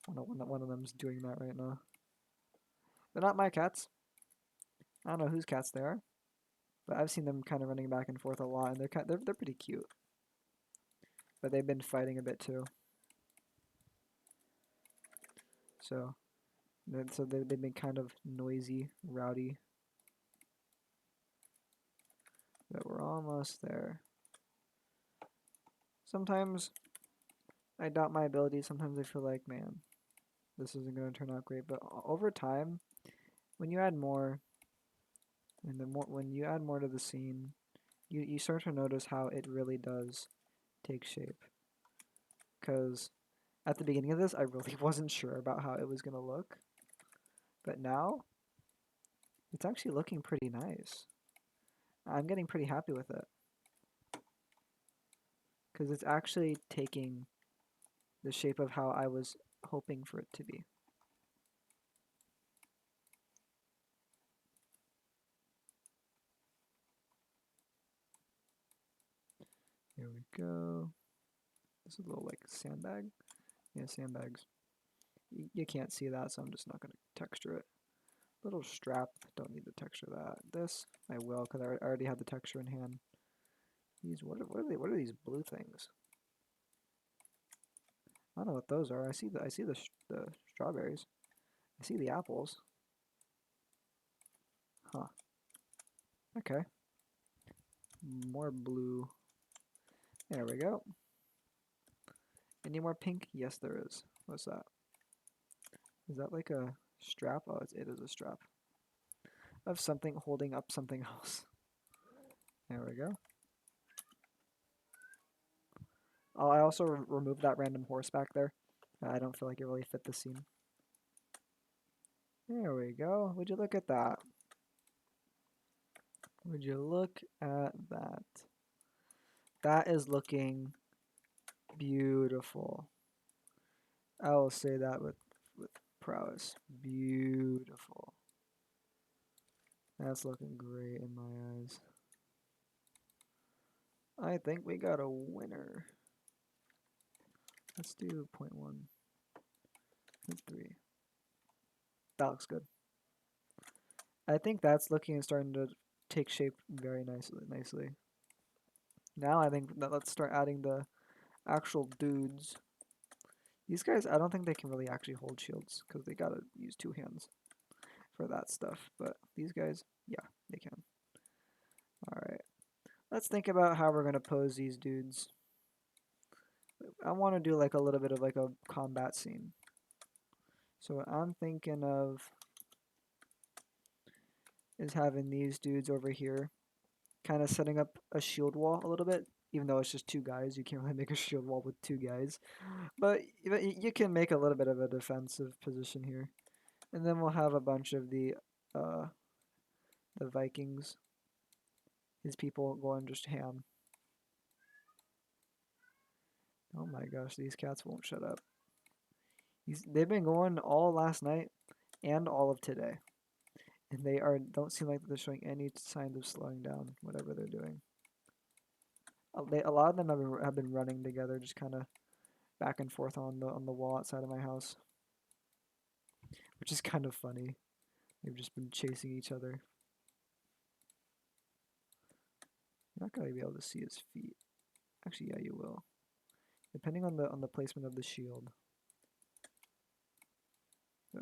One of them's doing that right now. They're not my cats. I don't know whose cats they are, but I've seen them kind of running back and forth a lot, and they're pretty cute. But they've been fighting a bit too. So they've been kind of noisy, rowdy. But we're almost there. Sometimes I doubt my abilities. Sometimes I feel like, man, this isn't going to turn out great. But over time, when you add more, when you add more to the scene, you start to notice how it really does take shape. Because at the beginning of this, I really wasn't sure about how it was going to look. But now, it's actually looking pretty nice. I'm getting pretty happy with it. Because it's actually taking the shape of how I was hoping for it to be. Here we go. This is a little like sandbag. Yeah, sandbags. You can't see that, so I'm just not going to texture it. Little strap, don't need to texture that. This, I will, because I already had the texture in hand. These, what are they? What are these blue things? I don't know what those are. I see the strawberries. I see the apples. Huh. Okay. More blue. There we go. Any more pink? Yes, there is. What's that? Is that like a strap? Oh, it is a strap. Of something holding up something else. There we go. Oh, I also removed that random horse back there. I don't feel like it really fit the scene. There we go. Would you look at that? Would you look at that? That is looking beautiful. I will say that with prowess. Beautiful. That's looking great in my eyes. I think we got a winner. Let's do 0.1, 0.3. That looks good. I think that's looking and starting to take shape very nicely. Now I think that let's start adding the actual dudes. These guys, I don't think they can really actually hold shields because they gotta use two hands for that stuff. But these guys, yeah, they can. Alright. Let's think about how we're gonna pose these dudes. I want to do like a little bit of like a combat scene. So what I'm thinking of is having these dudes over here kind of setting up a shield wall a little bit, even though it's just two guys. You can't really make a shield wall with two guys, but you can make a little bit of a defensive position here. And then we'll have a bunch of the Vikings, his people, going just ham. Oh my gosh, these cats won't shut up. They've been going all last night and all of today. And they don't seem like they're showing any signs of slowing down, whatever they're doing. A lot of them have been running together, just kind of back and forth on the wall outside of my house, which is kind of funny. They've just been chasing each other. You're not gonna be able to see his feet. Actually, yeah, you will, depending on the placement of the shield.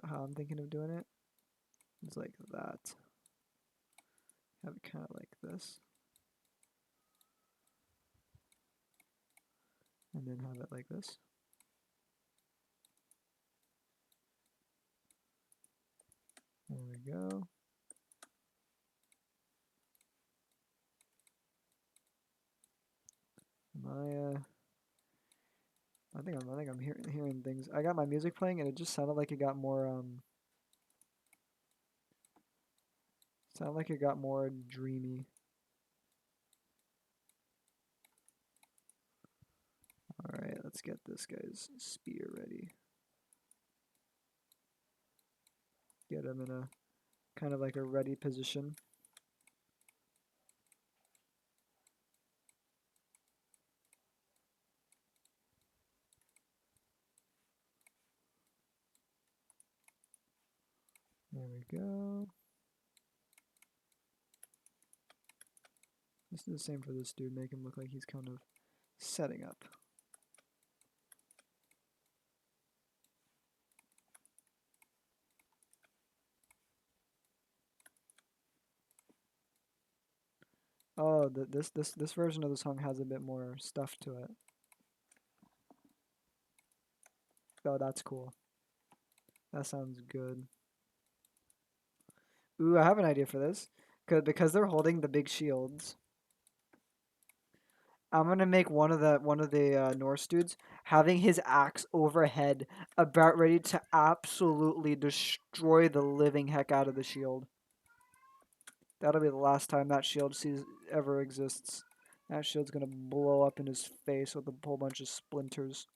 How I'm thinking of doing it is like that. Have it kind of like this, and then have it like this. There we go. I think I'm hearing things. I got my music playing and it just sounded like it got more dreamy. All right, let's get this guy's spear ready. Get him in a kind of like a ready position. There we go. This is the same for this dude. Make him look like he's kind of setting up. Oh, this version of the song has a bit more stuff to it. Oh, that's cool. That sounds good. Ooh, I have an idea for this. Because they're holding the big shields. I'm gonna make one of the Norse dudes having his axe overhead, about ready to absolutely destroy the living heck out of the shield. That'll be the last time that shield ever exists. That shield's gonna blow up in his face with a whole bunch of splinters.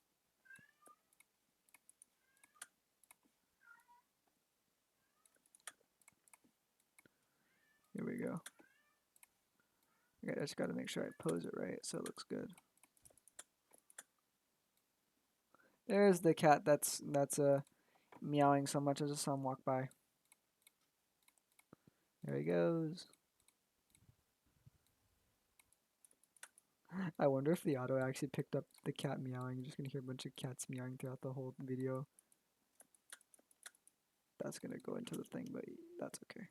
Here we go. Okay, I just gotta make sure I pose it right so it looks good. There's the cat that's meowing so much as I saw him walk by. There he goes. I wonder if the auto actually picked up the cat meowing. You're just gonna hear a bunch of cats meowing throughout the whole video. That's gonna go into the thing, but that's okay.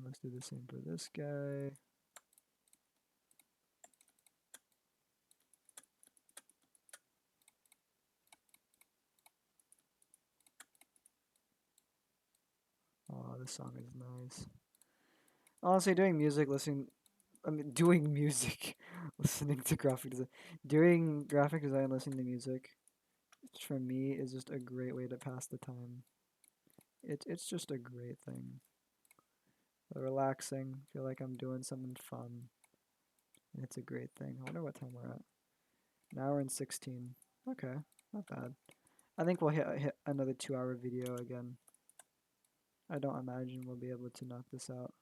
Let's do the same for this guy. Oh, this song is nice. Honestly, doing music, doing music, listening to graphic design, doing graphic design, listening to music, for me is just a great way to pass the time. It's just a great thing. Relaxing, feel like I'm doing something fun. And it's a great thing. I wonder what time we're at. An hour and 16. Okay, not bad. I think we'll hit another 2-hour video again. I don't imagine we'll be able to knock this out.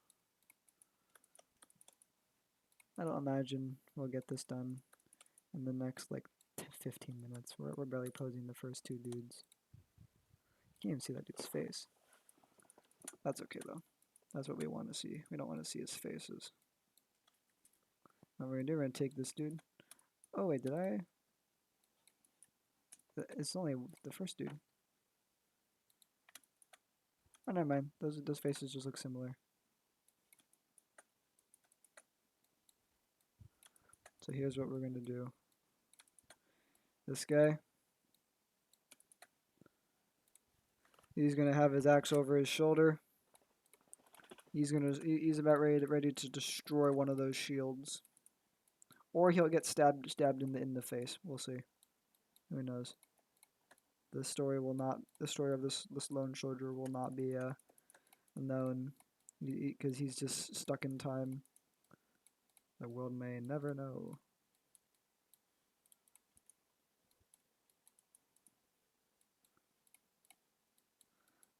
I don't imagine we'll get this done in the next like 15 minutes. We're barely posing the first two dudes. Can't even see that dude's face. That's okay though. That's what we want to see. We don't want to see his faces. What we're gonna do, we're gonna take this dude. Oh wait, did I? It's only the first dude. Oh, never mind. Those faces just look similar. So here's what we're gonna do. This guy, he's gonna have his axe over his shoulder. He's about ready to destroy one of those shields, or he'll get stabbed in the face. We'll see. Who knows? The story of this lone soldier will not be known, because he's just stuck in time. The world may never know.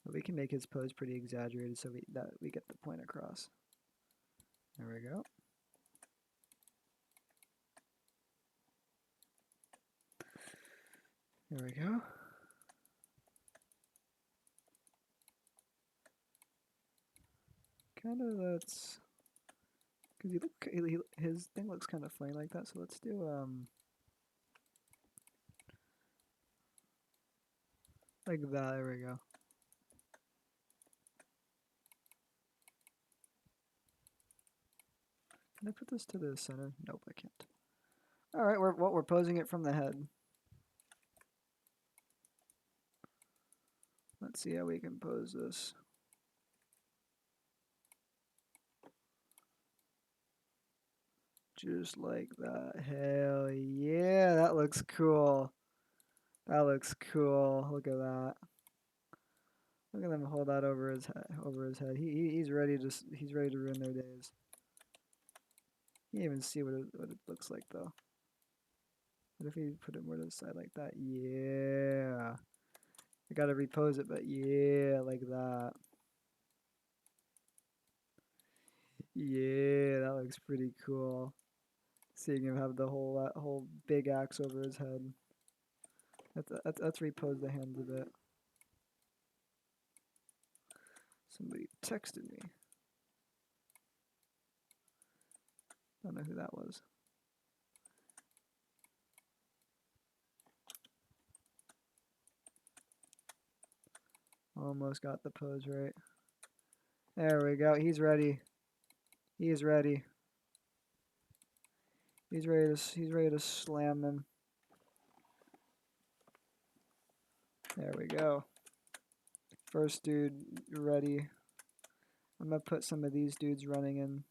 But we can make his pose pretty exaggerated so we get the point across. There we go. There we go. Kind of that's because his thing looks kind of funny like that. So let's do like that. There we go. Can I put this to the center? Nope, I can't. All right, we're posing it from the head. Let's see how we can pose this. Just like that. Hell yeah, that looks cool. That looks cool. Look at that. Look at them hold that over his head. He's ready to ruin their days. You can't even see what it looks like though. What if we put it more to the side like that? Yeah. I gotta repose it, but yeah, like that. Yeah, that looks pretty cool. Seeing him have the whole big axe over his head. Let's repose the hands a bit. Somebody texted me. Don't know who that was. Almost got the pose right. There we go. He's ready. He's ready. He's ready to slam them. There we go. First dude ready. I'm gonna put some of these dudes running in.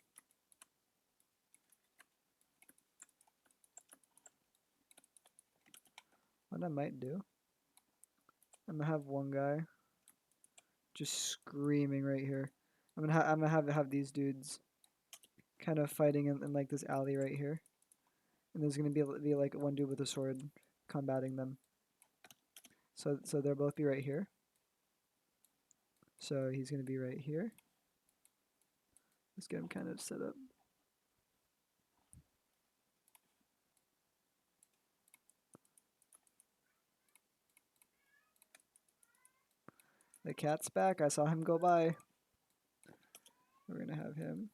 What I might do, I'm gonna have one guy just screaming right here. I'm gonna have these dudes kind of fighting in like this alley right here, and there's gonna be like one dude with a sword combating them. So they'll both be right here. So he's gonna be right here. Let's get him kind of set up. The cat's back. I saw him go by. We're gonna have him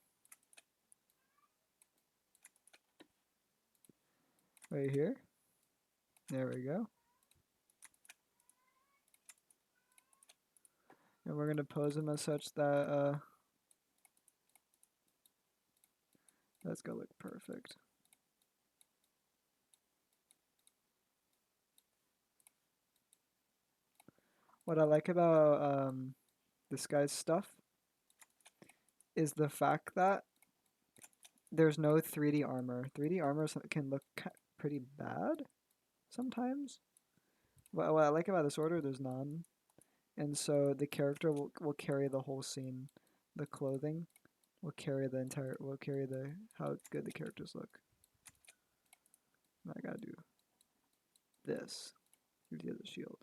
right here. There we go. And we're gonna pose him as such that that's gonna look perfect. What I like about this guy's stuff is the fact that there's no 3D armor. 3D armor can look pretty bad sometimes. What I like about this order, there's none. And so the character will carry the whole scene. The clothing will carry how good the characters look. And I gotta do this. Here's the other shield.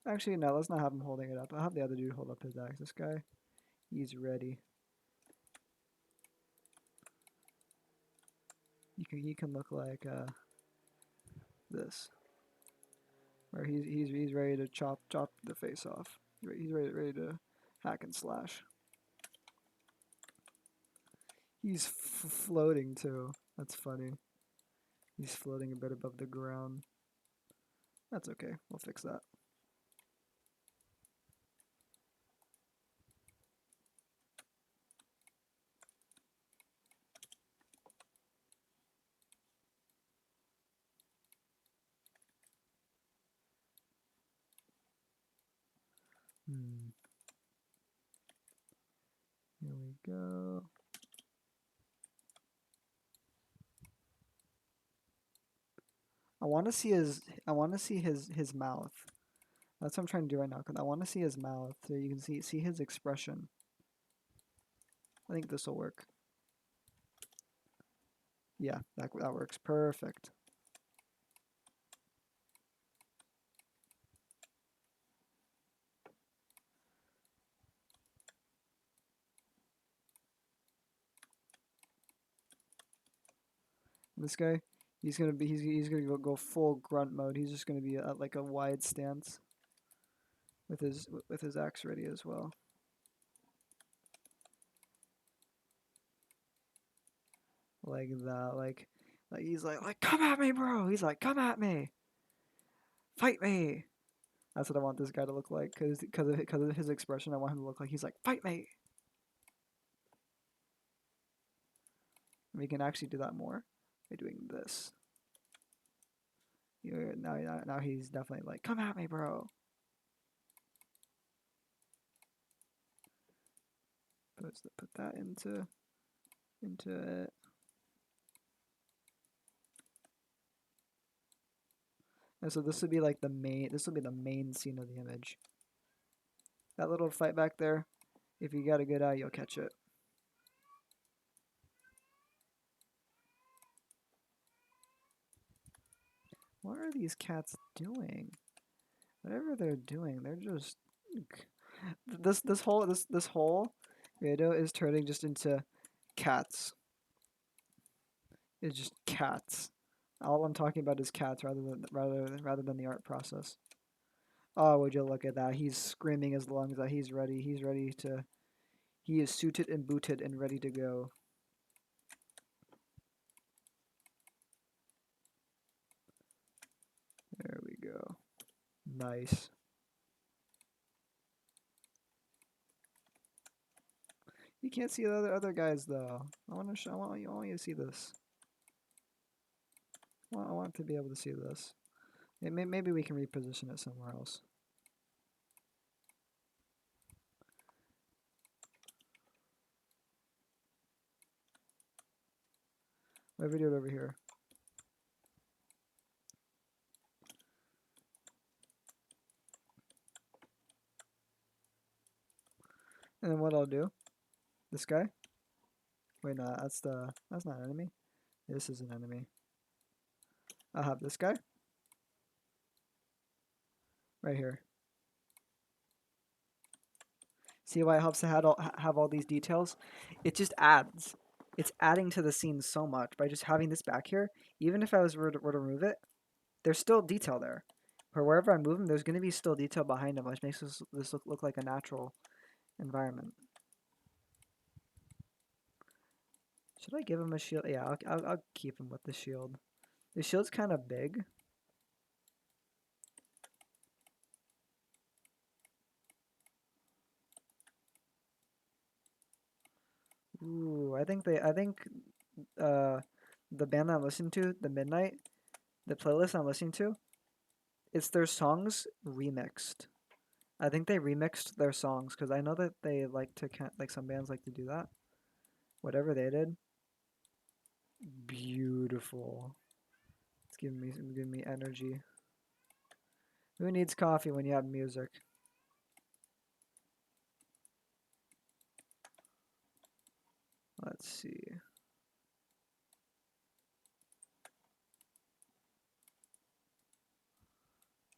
Actually, no, let's not have him holding it up. I'll have the other dude hold up his axe. This guy, he's ready. He can look like this, where he's ready to chop the face off. He's ready to hack and slash. He's floating too. That's funny. He's floating a bit above the ground. That's okay. We'll fix that. Here we go. I want to see his mouth. That's what I'm trying to do right now. Cause I want to see his mouth so you can see his expression. I think this will work. Yeah, that works perfect. This guy, he's gonna go full grunt mode. He's just gonna be at like a wide stance with his axe ready as well. Like that, like he's like come at me, bro. He's like come at me, fight me. That's what I want this guy to look like, cause of his expression. I want him to look like he's like fight me. And we can actually do that more by doing this. Now he's definitely like, come at me, bro. Put that into it. And so this would be like this will be the main scene of the image. That little fight back there, if you got a good eye, you'll catch it. What are these cats doing? Whatever they're doing, they're just this whole video is turning just into cats. It's just cats. All I'm talking about is cats rather than the art process. Oh, would you look at that? He's screaming his lungs out. He's ready. He is suited and booted and ready to go. There we go. Nice. You can't see the other guys though. I want you to see this. I want to be able to see this. Maybe we can reposition it somewhere else. Maybe do it over here. And then what I'll do, this guy. Wait, no, that's not an enemy. This is an enemy. I'll have this guy right here. See why it helps to have all these details? It just adds. It's adding to the scene so much by just having this back here. Even if I were to remove it, there's still detail there. For wherever I move him, there's going to be still detail behind him, which makes this look like a natural environment. Should I give him a shield? Yeah, I'll keep him with the shield. The shield's kind of big. Ooh, I think uh the band that I'm listening to, the Midnight, the playlist I'm listening to, it's their songs remixed. I think they remixed their songs because I know that they like to like some bands like to do that. Whatever they did, beautiful. It's giving me energy. Who needs coffee when you have music? Let's see.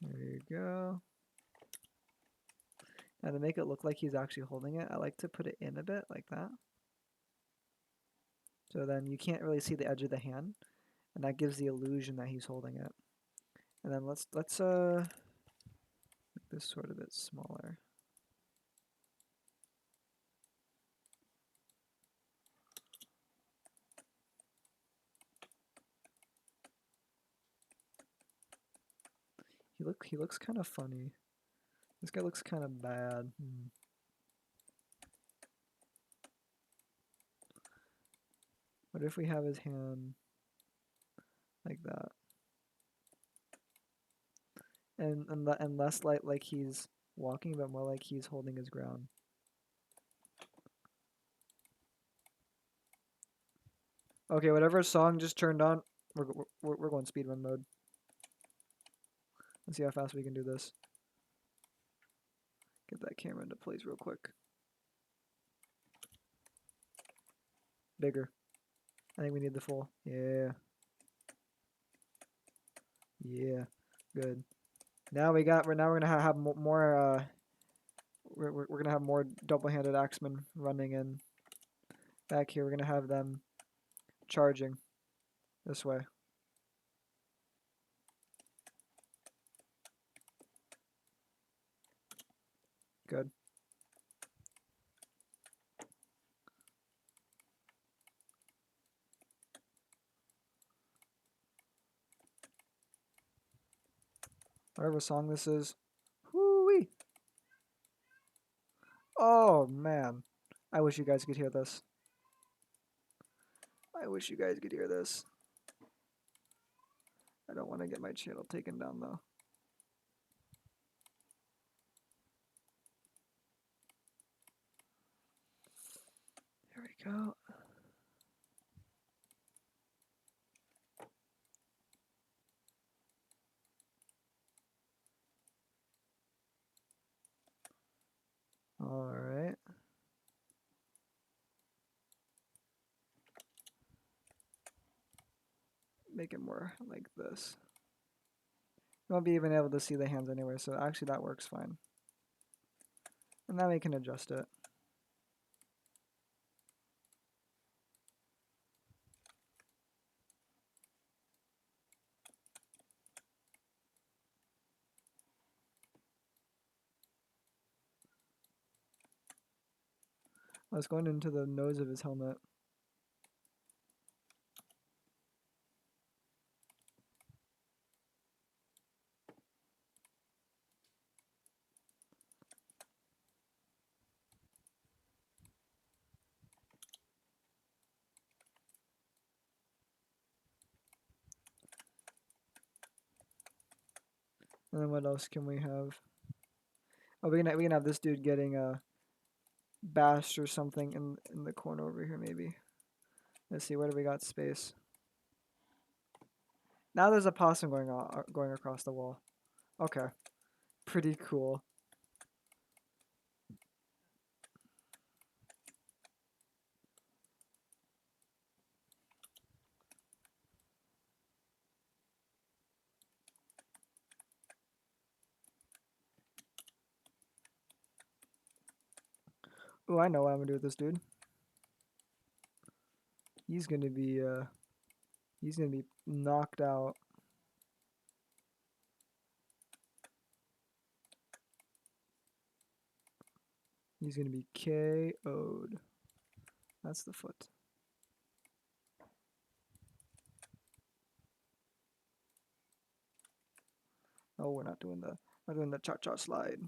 There you go. Now to make it look like he's actually holding it, I like to put it in a bit like that. So then you can't really see the edge of the hand, and that gives the illusion that he's holding it. And then let's make this sort of a bit smaller. He looks kind of funny. This guy looks kind of bad. What if we have his hand like that, and less like he's walking, but more like he's holding his ground. Okay, whatever song just turned on, we're going speedrun mode. Let's see how fast we can do this. Get that camera into place real quick. Bigger. I think we need the full. Yeah. Yeah. Good. Now we're gonna have more. We're gonna have more double-handed axemen running in. Back here, we're gonna have them charging this way. Good. Whatever song this is. Whoo-wee! Oh, man. I wish you guys could hear this. I wish you guys could hear this. I don't want to get my channel taken down, though. There we go. All right. Make it more like this. You won't be even able to see the hands anyway, so actually that works fine. And then we can adjust it. Let's go into the nose of his helmet. And then what else can we have? Oh, we can have this dude getting bashed or something in the corner over here maybe. Let's see, where do we got space? Now there's a possum going across the wall. Okay, pretty cool. Oh, I know what I'm gonna do with this dude. He's gonna be knocked out. He's gonna be KO'd. That's the foot. Oh, we're not doing the cha-cha slide.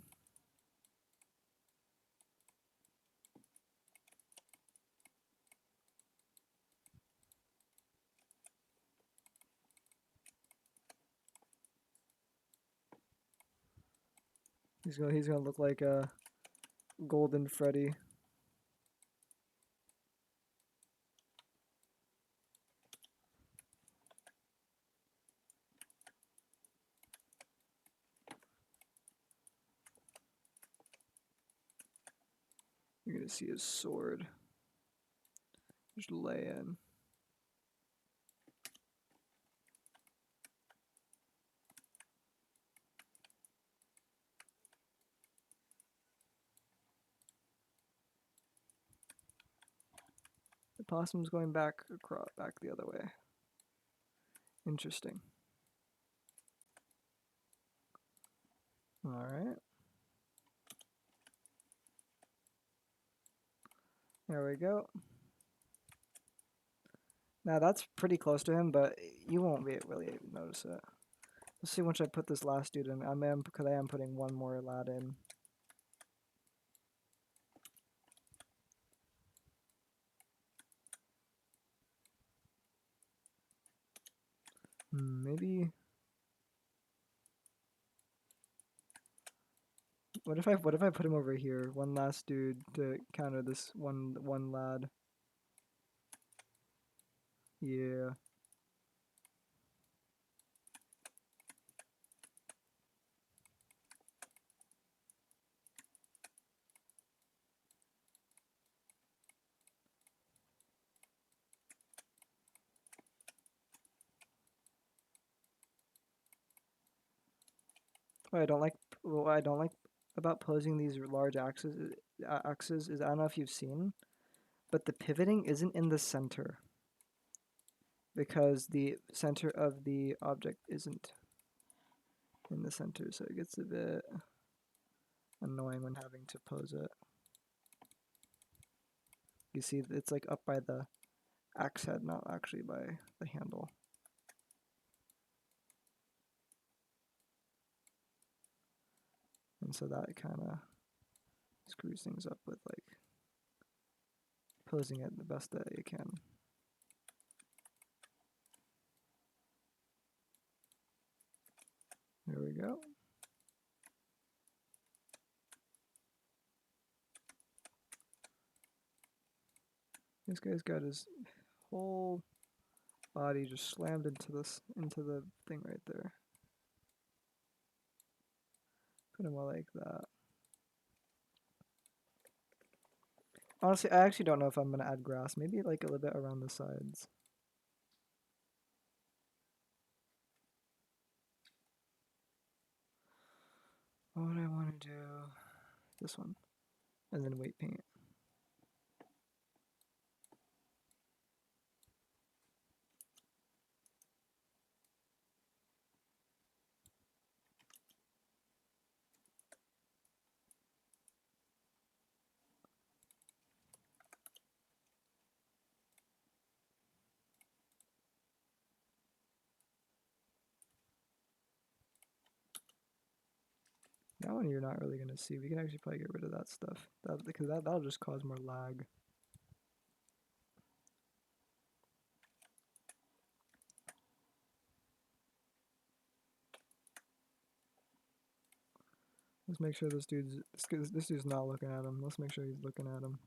He's gonna look like a Golden Freddy. You're gonna see his sword just lay in. The possum's going back the other way. Interesting. All right. There we go. Now that's pretty close to him, but you won't really notice it. Let's see once I put this last dude in. Because I am putting one more lad in. Maybe. What if I put him over here? One last dude to counter this one lad. Yeah. What I don't like about posing these large axes is I don't know if you've seen, but the pivoting isn't in the center because the center of the object isn't in the center, so it gets a bit annoying when having to pose it. You see, it's like up by the axe head, not actually by the handle. And so that kind of screws things up with like posing it the best that you can. There we go. This guy's got his whole body just slammed into the thing right there. Put him all like that. Honestly, I actually don't know if I'm gonna add grass. Maybe like a little bit around the sides. What would I want to do? This one, and then weight paint. That one you're not really gonna see. We can actually probably get rid of that stuff. Because that'll just cause more lag. Let's make sure this dude's not looking at him. Let's make sure he's looking at him.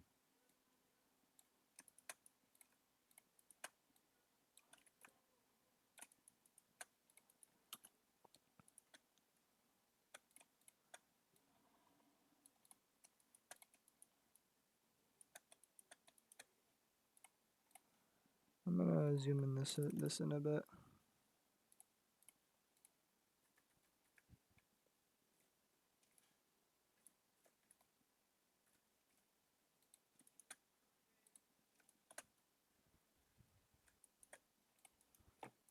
I'm gonna zoom in this in a bit.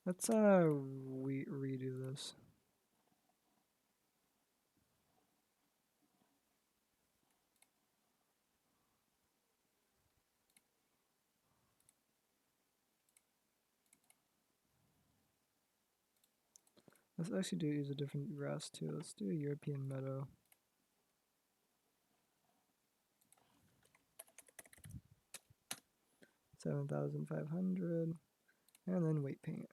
Let's redo this. Let's actually use a different grass too. Let's do a European meadow. $7,500, and then weight paint.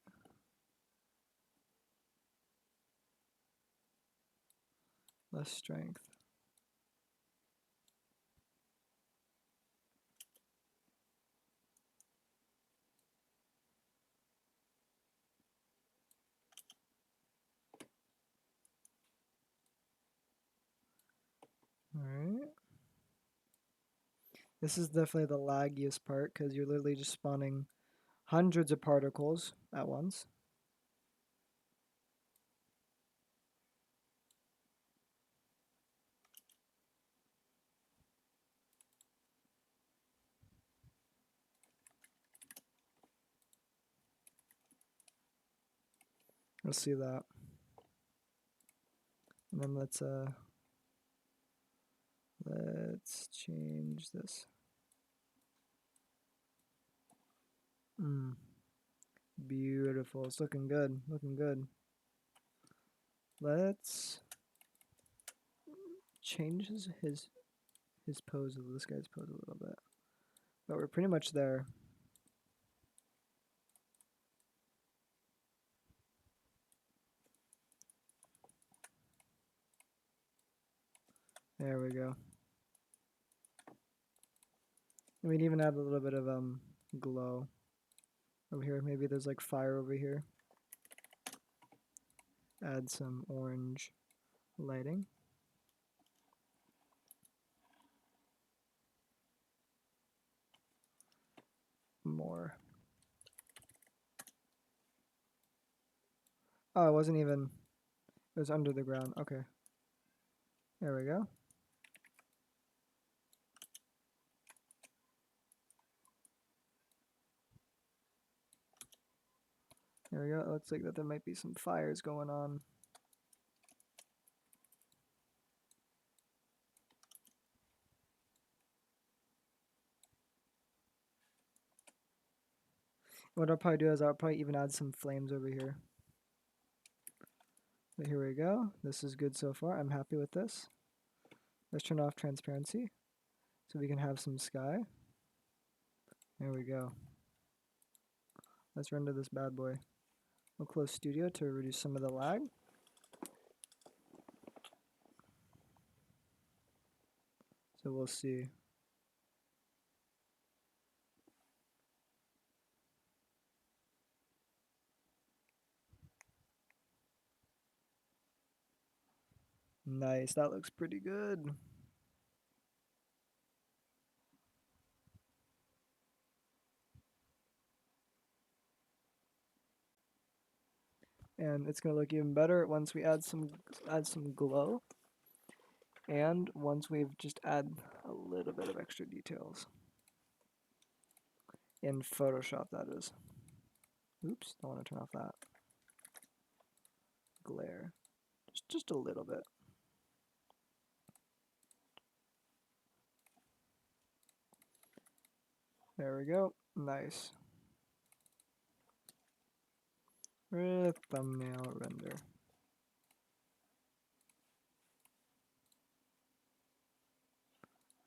Less strength. Alright. This is definitely the laggiest part because you're literally just spawning hundreds of particles at once. Let's see that. And then let's change this. Beautiful. It's looking good. Looking good. Let's change his pose, this guy's pose a little bit. But we're pretty much there. There we go. And we'd even add a little bit of glow over here. Maybe there's like fire over here. Add some orange lighting. More. Oh, it wasn't even, it was under the ground. Okay. There we go. There we go. It looks like that there might be some fires going on. What I'll probably do is I'll probably even add some flames over here. But here we go. This is good so far. I'm happy with this. Let's turn off transparency so we can have some sky. There we go. Let's render this bad boy. We'll close studio to reduce some of the lag. So we'll see. Nice, that looks pretty good. And it's gonna look even better once we add some glow. And once we've just add a little bit of extra details. In Photoshop, that is. Oops, don't want to turn off that. Glare. Just a little bit. There we go. Nice. Thumbnail render.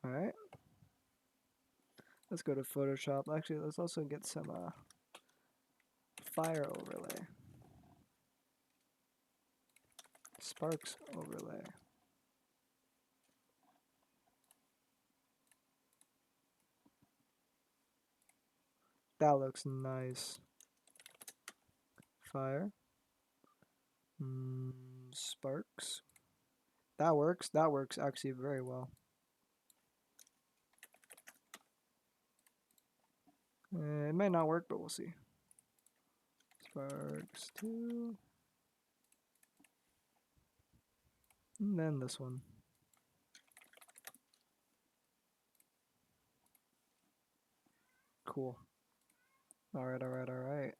Alright. Let's go to Photoshop. Actually, let's also get some fire overlay. Sparks overlay. That looks nice. Fire. Sparks. That works. That works actually very well. It might not work, but we'll see. Sparks 2. And then this one. Cool. Alright.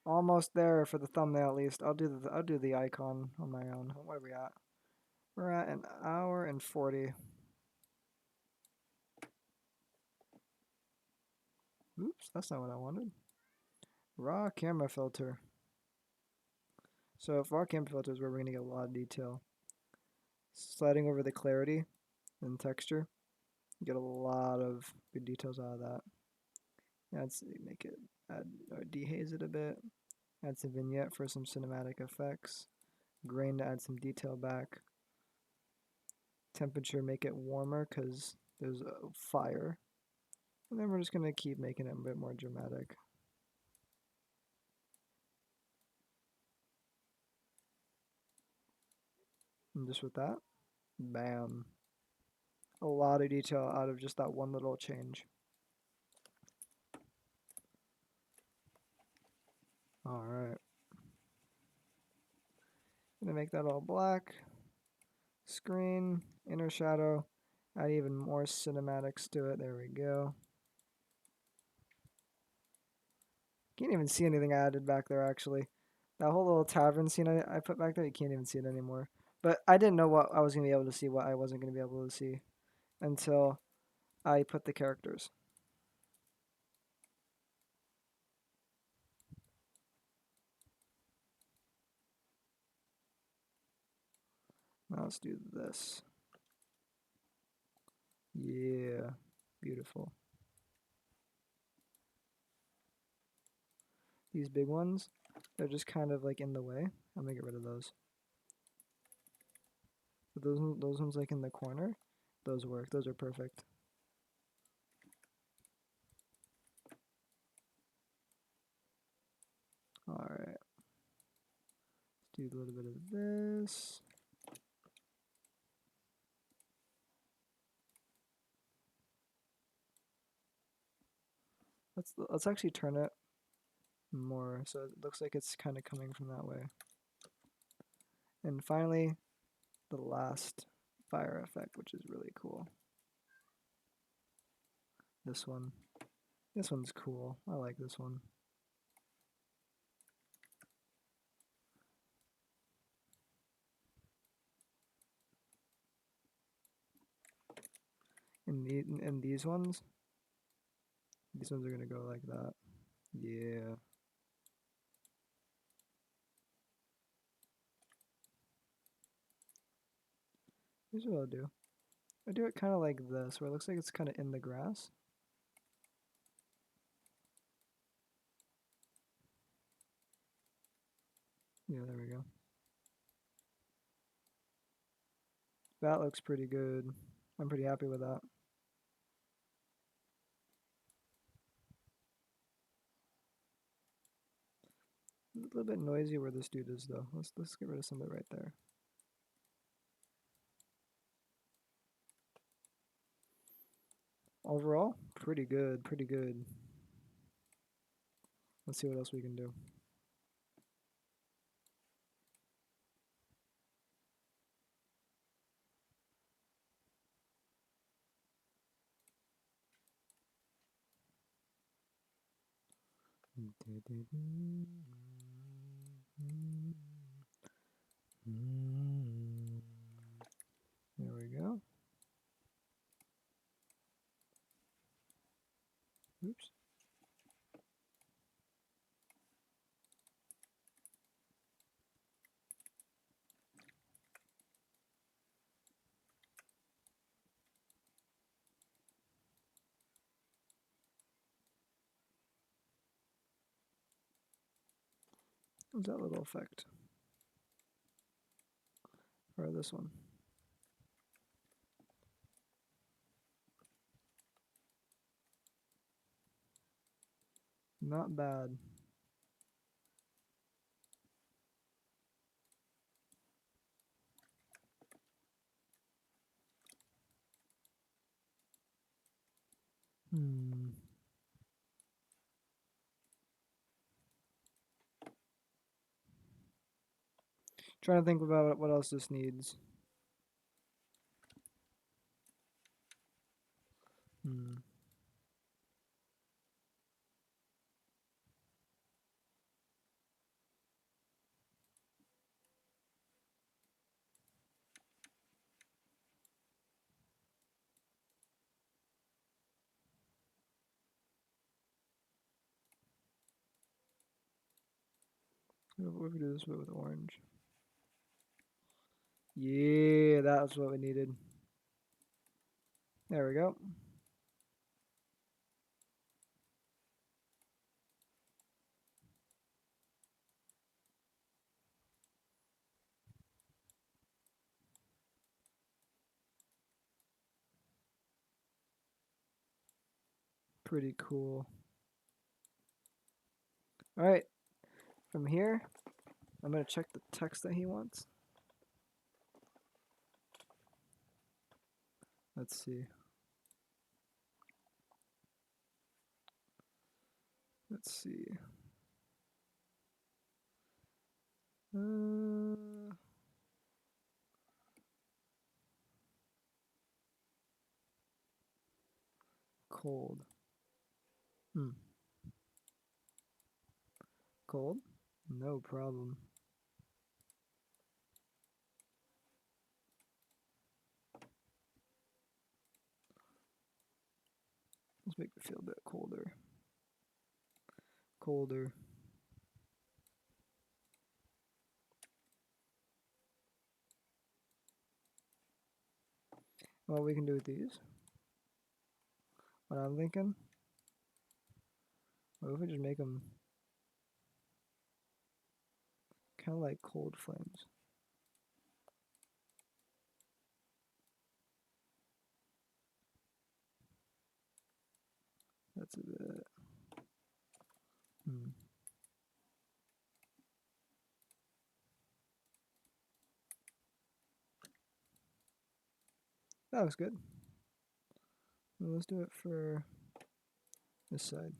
Almost there for the thumbnail at least. I'll do the icon on my own. What are we at? We're at an hour and 40. Oops, that's not what I wanted. Raw camera filter. So raw camera filter is where we're gonna get a lot of detail. Sliding over the clarity and texture, you get a lot of good details out of that. Make it add or dehaze it a bit. Add some vignette for some cinematic effects. Grain to add some detail back. Temperature, make it warmer because there's a fire. And then we're just gonna keep making it a bit more dramatic. And just with that, bam. A lot of detail out of just that one little change. Alright. Gonna make that all black. Screen, inner shadow, add even more cinematics to it. There we go. Can't even see anything I added back there actually. That whole little tavern scene I put back there, you can't even see it anymore. But I didn't know what I was going to be able to see, what I wasn't going to be able to see until I put the characters. Now let's do this. Yeah, beautiful. These big ones, they're just kind of like in the way. I'm going to get rid of those. But those ones like in the corner, those work. Those are perfect. Alright. Let's do a little bit of this. Let's actually turn it more so it looks like it's kind of coming from that way. And finally, the last fire effect, which is really cool. This one. This one's cool. I like this one. And these ones are gonna go like that. Yeah. Here's what I'll do. I do it kind of like this, where it looks like it's kind of in the grass. Yeah, there we go. That looks pretty good. I'm pretty happy with that. A little bit noisy where this dude is though. Let's get rid of some of it right there. Overall, pretty good, pretty good. Let's see what else we can do. There we go. Oops. What's that little effect? Or this one? Not bad. Hmm. Trying to think about what else this needs. Hmm. What if we do this with orange? Yeah, that's what we needed. There we go. Pretty cool. All right, from here, I'm gonna check the text that he wants. Let's see. Let's see. Cold. Hmm. Cold? No problem. Let's make it feel a bit colder. Colder. What we can do with these? What I'm thinking? What if we just make them kind of like cold flames? That's a bit. Hmm. That looks good. Well, let's do it for this side.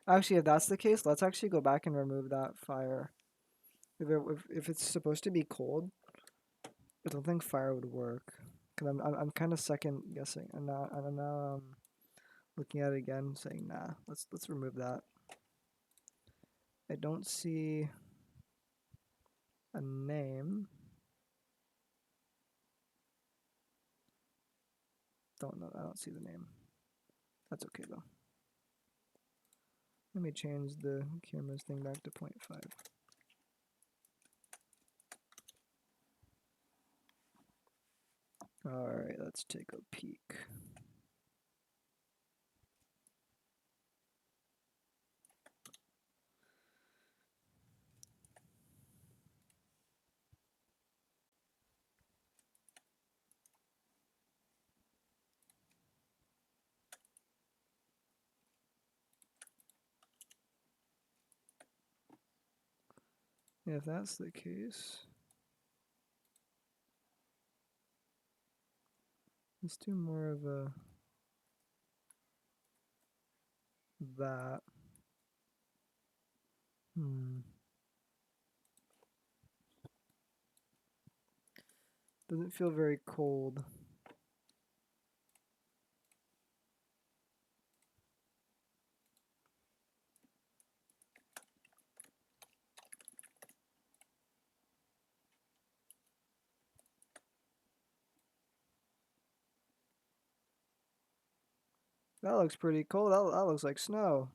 Actually, if that's the case, let's actually go back and remove that fire. If it's supposed to be cold, I don't think fire would work. Cause I'm kind of second guessing, and now looking at it again, saying nah. Let's remove that. I don't see a name. Don't know. I don't see the name. That's okay though. Let me change the camera's thing back to 0.5. Alright, let's take a peek. If that's the case, let's do more of a that. Doesn't feel very cold. That looks pretty cold. That looks like snow.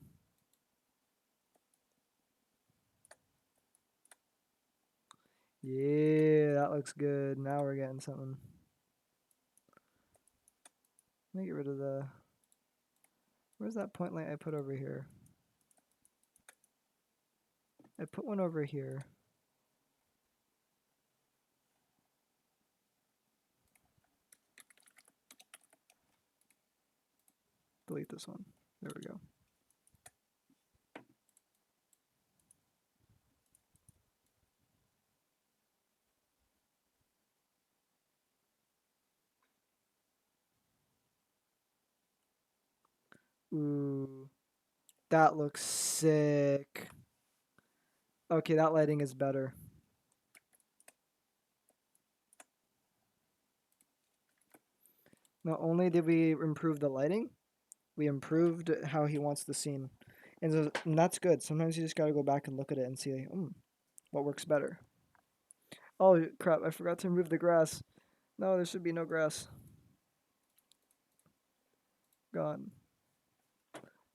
Yeah, that looks good. Now we're getting something. Let me get rid of the... Where's that point light I put over here? I put one over here. Delete this one. There we go. Ooh, that looks sick. Okay, that lighting is better. Not only did we improve the lighting, we improved how he wants the scene. And that's good. Sometimes you just gotta go back and look at it and see what works better. Oh crap, I forgot to remove the grass. No, there should be no grass. Gone.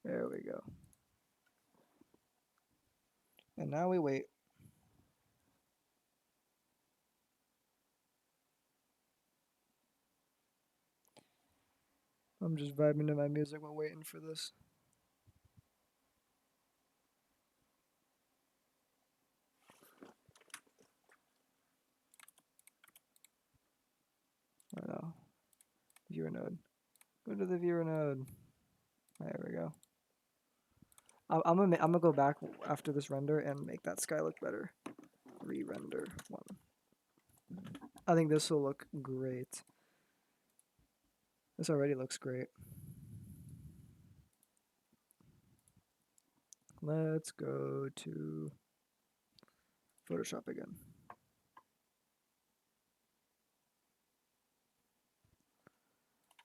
There we go. And now we wait. I'm just vibing to my music while waiting for this. I know. Viewer node. Go to the viewer node. There we go. I'm gonna go back after this render and make that sky look better. Re-render one. I think this will look great. This already looks great. Let's go to Photoshop again.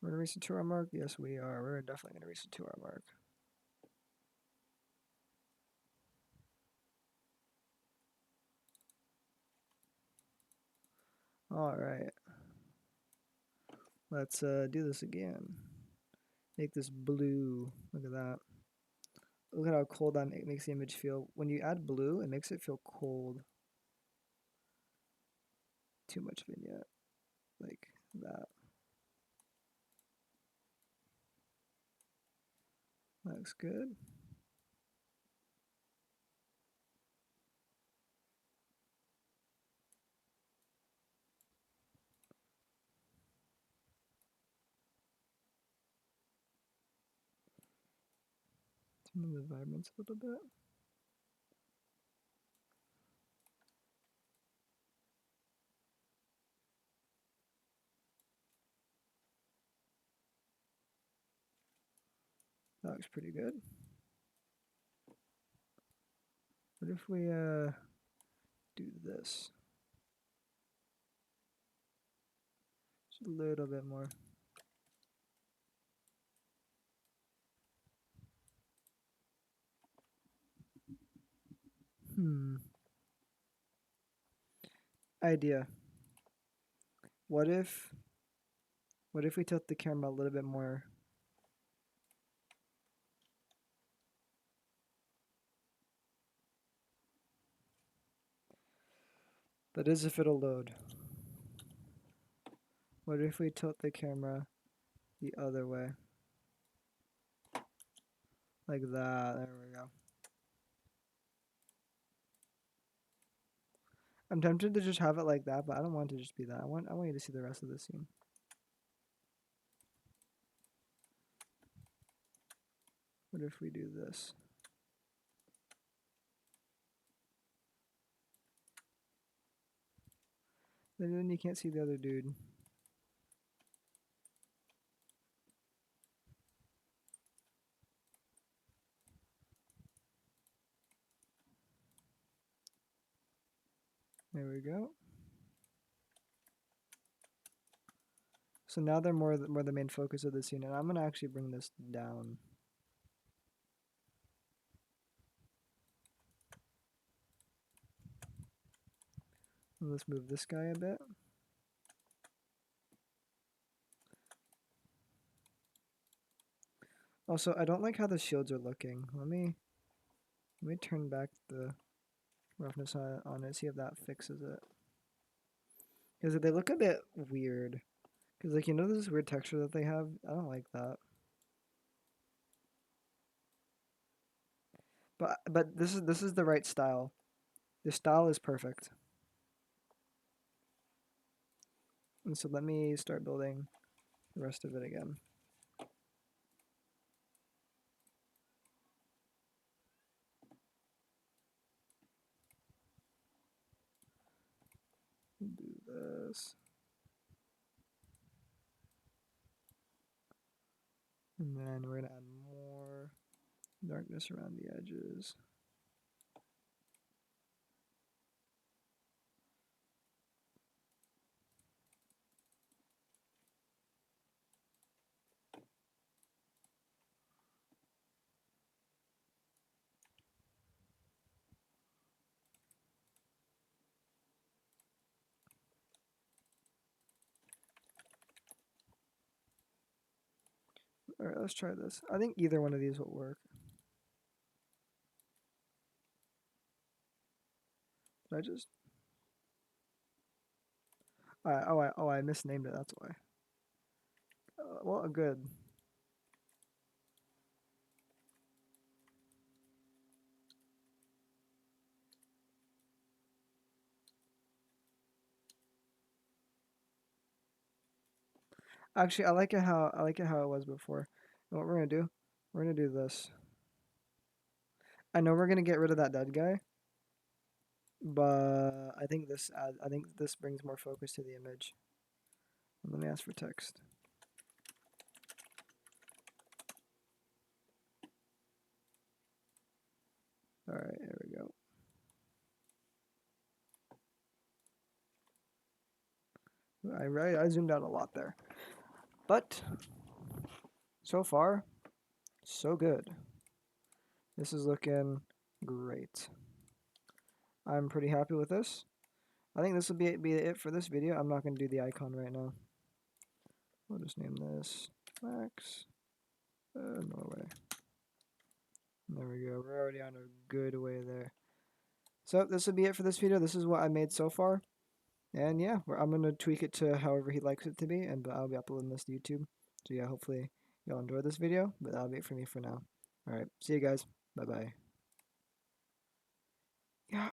We're gonna reach the 2 hour mark? Yes, we are. We're definitely gonna reach the 2 hour mark. Alright. Let's do this again. Make this blue. Look at that. Look at how cold that makes the image feel. When you add blue, it makes it feel cold. Too much vignette. Like that. Looks good. Turn the vibrance a little bit. That looks pretty good. What if we do this? Just a little bit more. Idea. What if we tilt the camera a little bit more? That is if it'll load. What if we tilt the camera the other way? Like that. There we go. I'm tempted to just have it like that, but I don't want it to just be that. I want you to see the rest of the scene. What if we do this? Then you can't see the other dude. There we go. So now they're more the main focus of the scene, and I'm gonna actually bring this down. Let's move this guy a bit. Also, I don't like how the shields are looking. Let me turn back the roughness on it, see if that fixes it. Because they look a bit weird. Because, like, you know this weird texture that they have? I don't like that. But this is the right style. The style is perfect. And so let me start building the rest of it again. Do this. And then we're gonna add more darkness around the edges. Alright, let's try this. I think either one of these will work. Did I just... I misnamed it, that's why. Well, good. Actually, I like it how it was before. And what we're gonna do? We're gonna do this. I know we're gonna get rid of that dead guy, but I think this brings more focus to the image. Let me ask for text. All right, here we go. I zoomed out a lot there, but so far, so good. This is looking great. I'm pretty happy with this. I think this will be it for this video. I'm not going to do the icon right now. We'll just name this Max Norway. There we go. We're already on a good way there. So this will be it for this video. This is what I made so far. And yeah, I'm going to tweak it to however he likes it to be. And I'll be uploading this to YouTube. So yeah, hopefully y'all enjoyed this video. But that'll be it for me for now. Alright, see you guys. Bye-bye.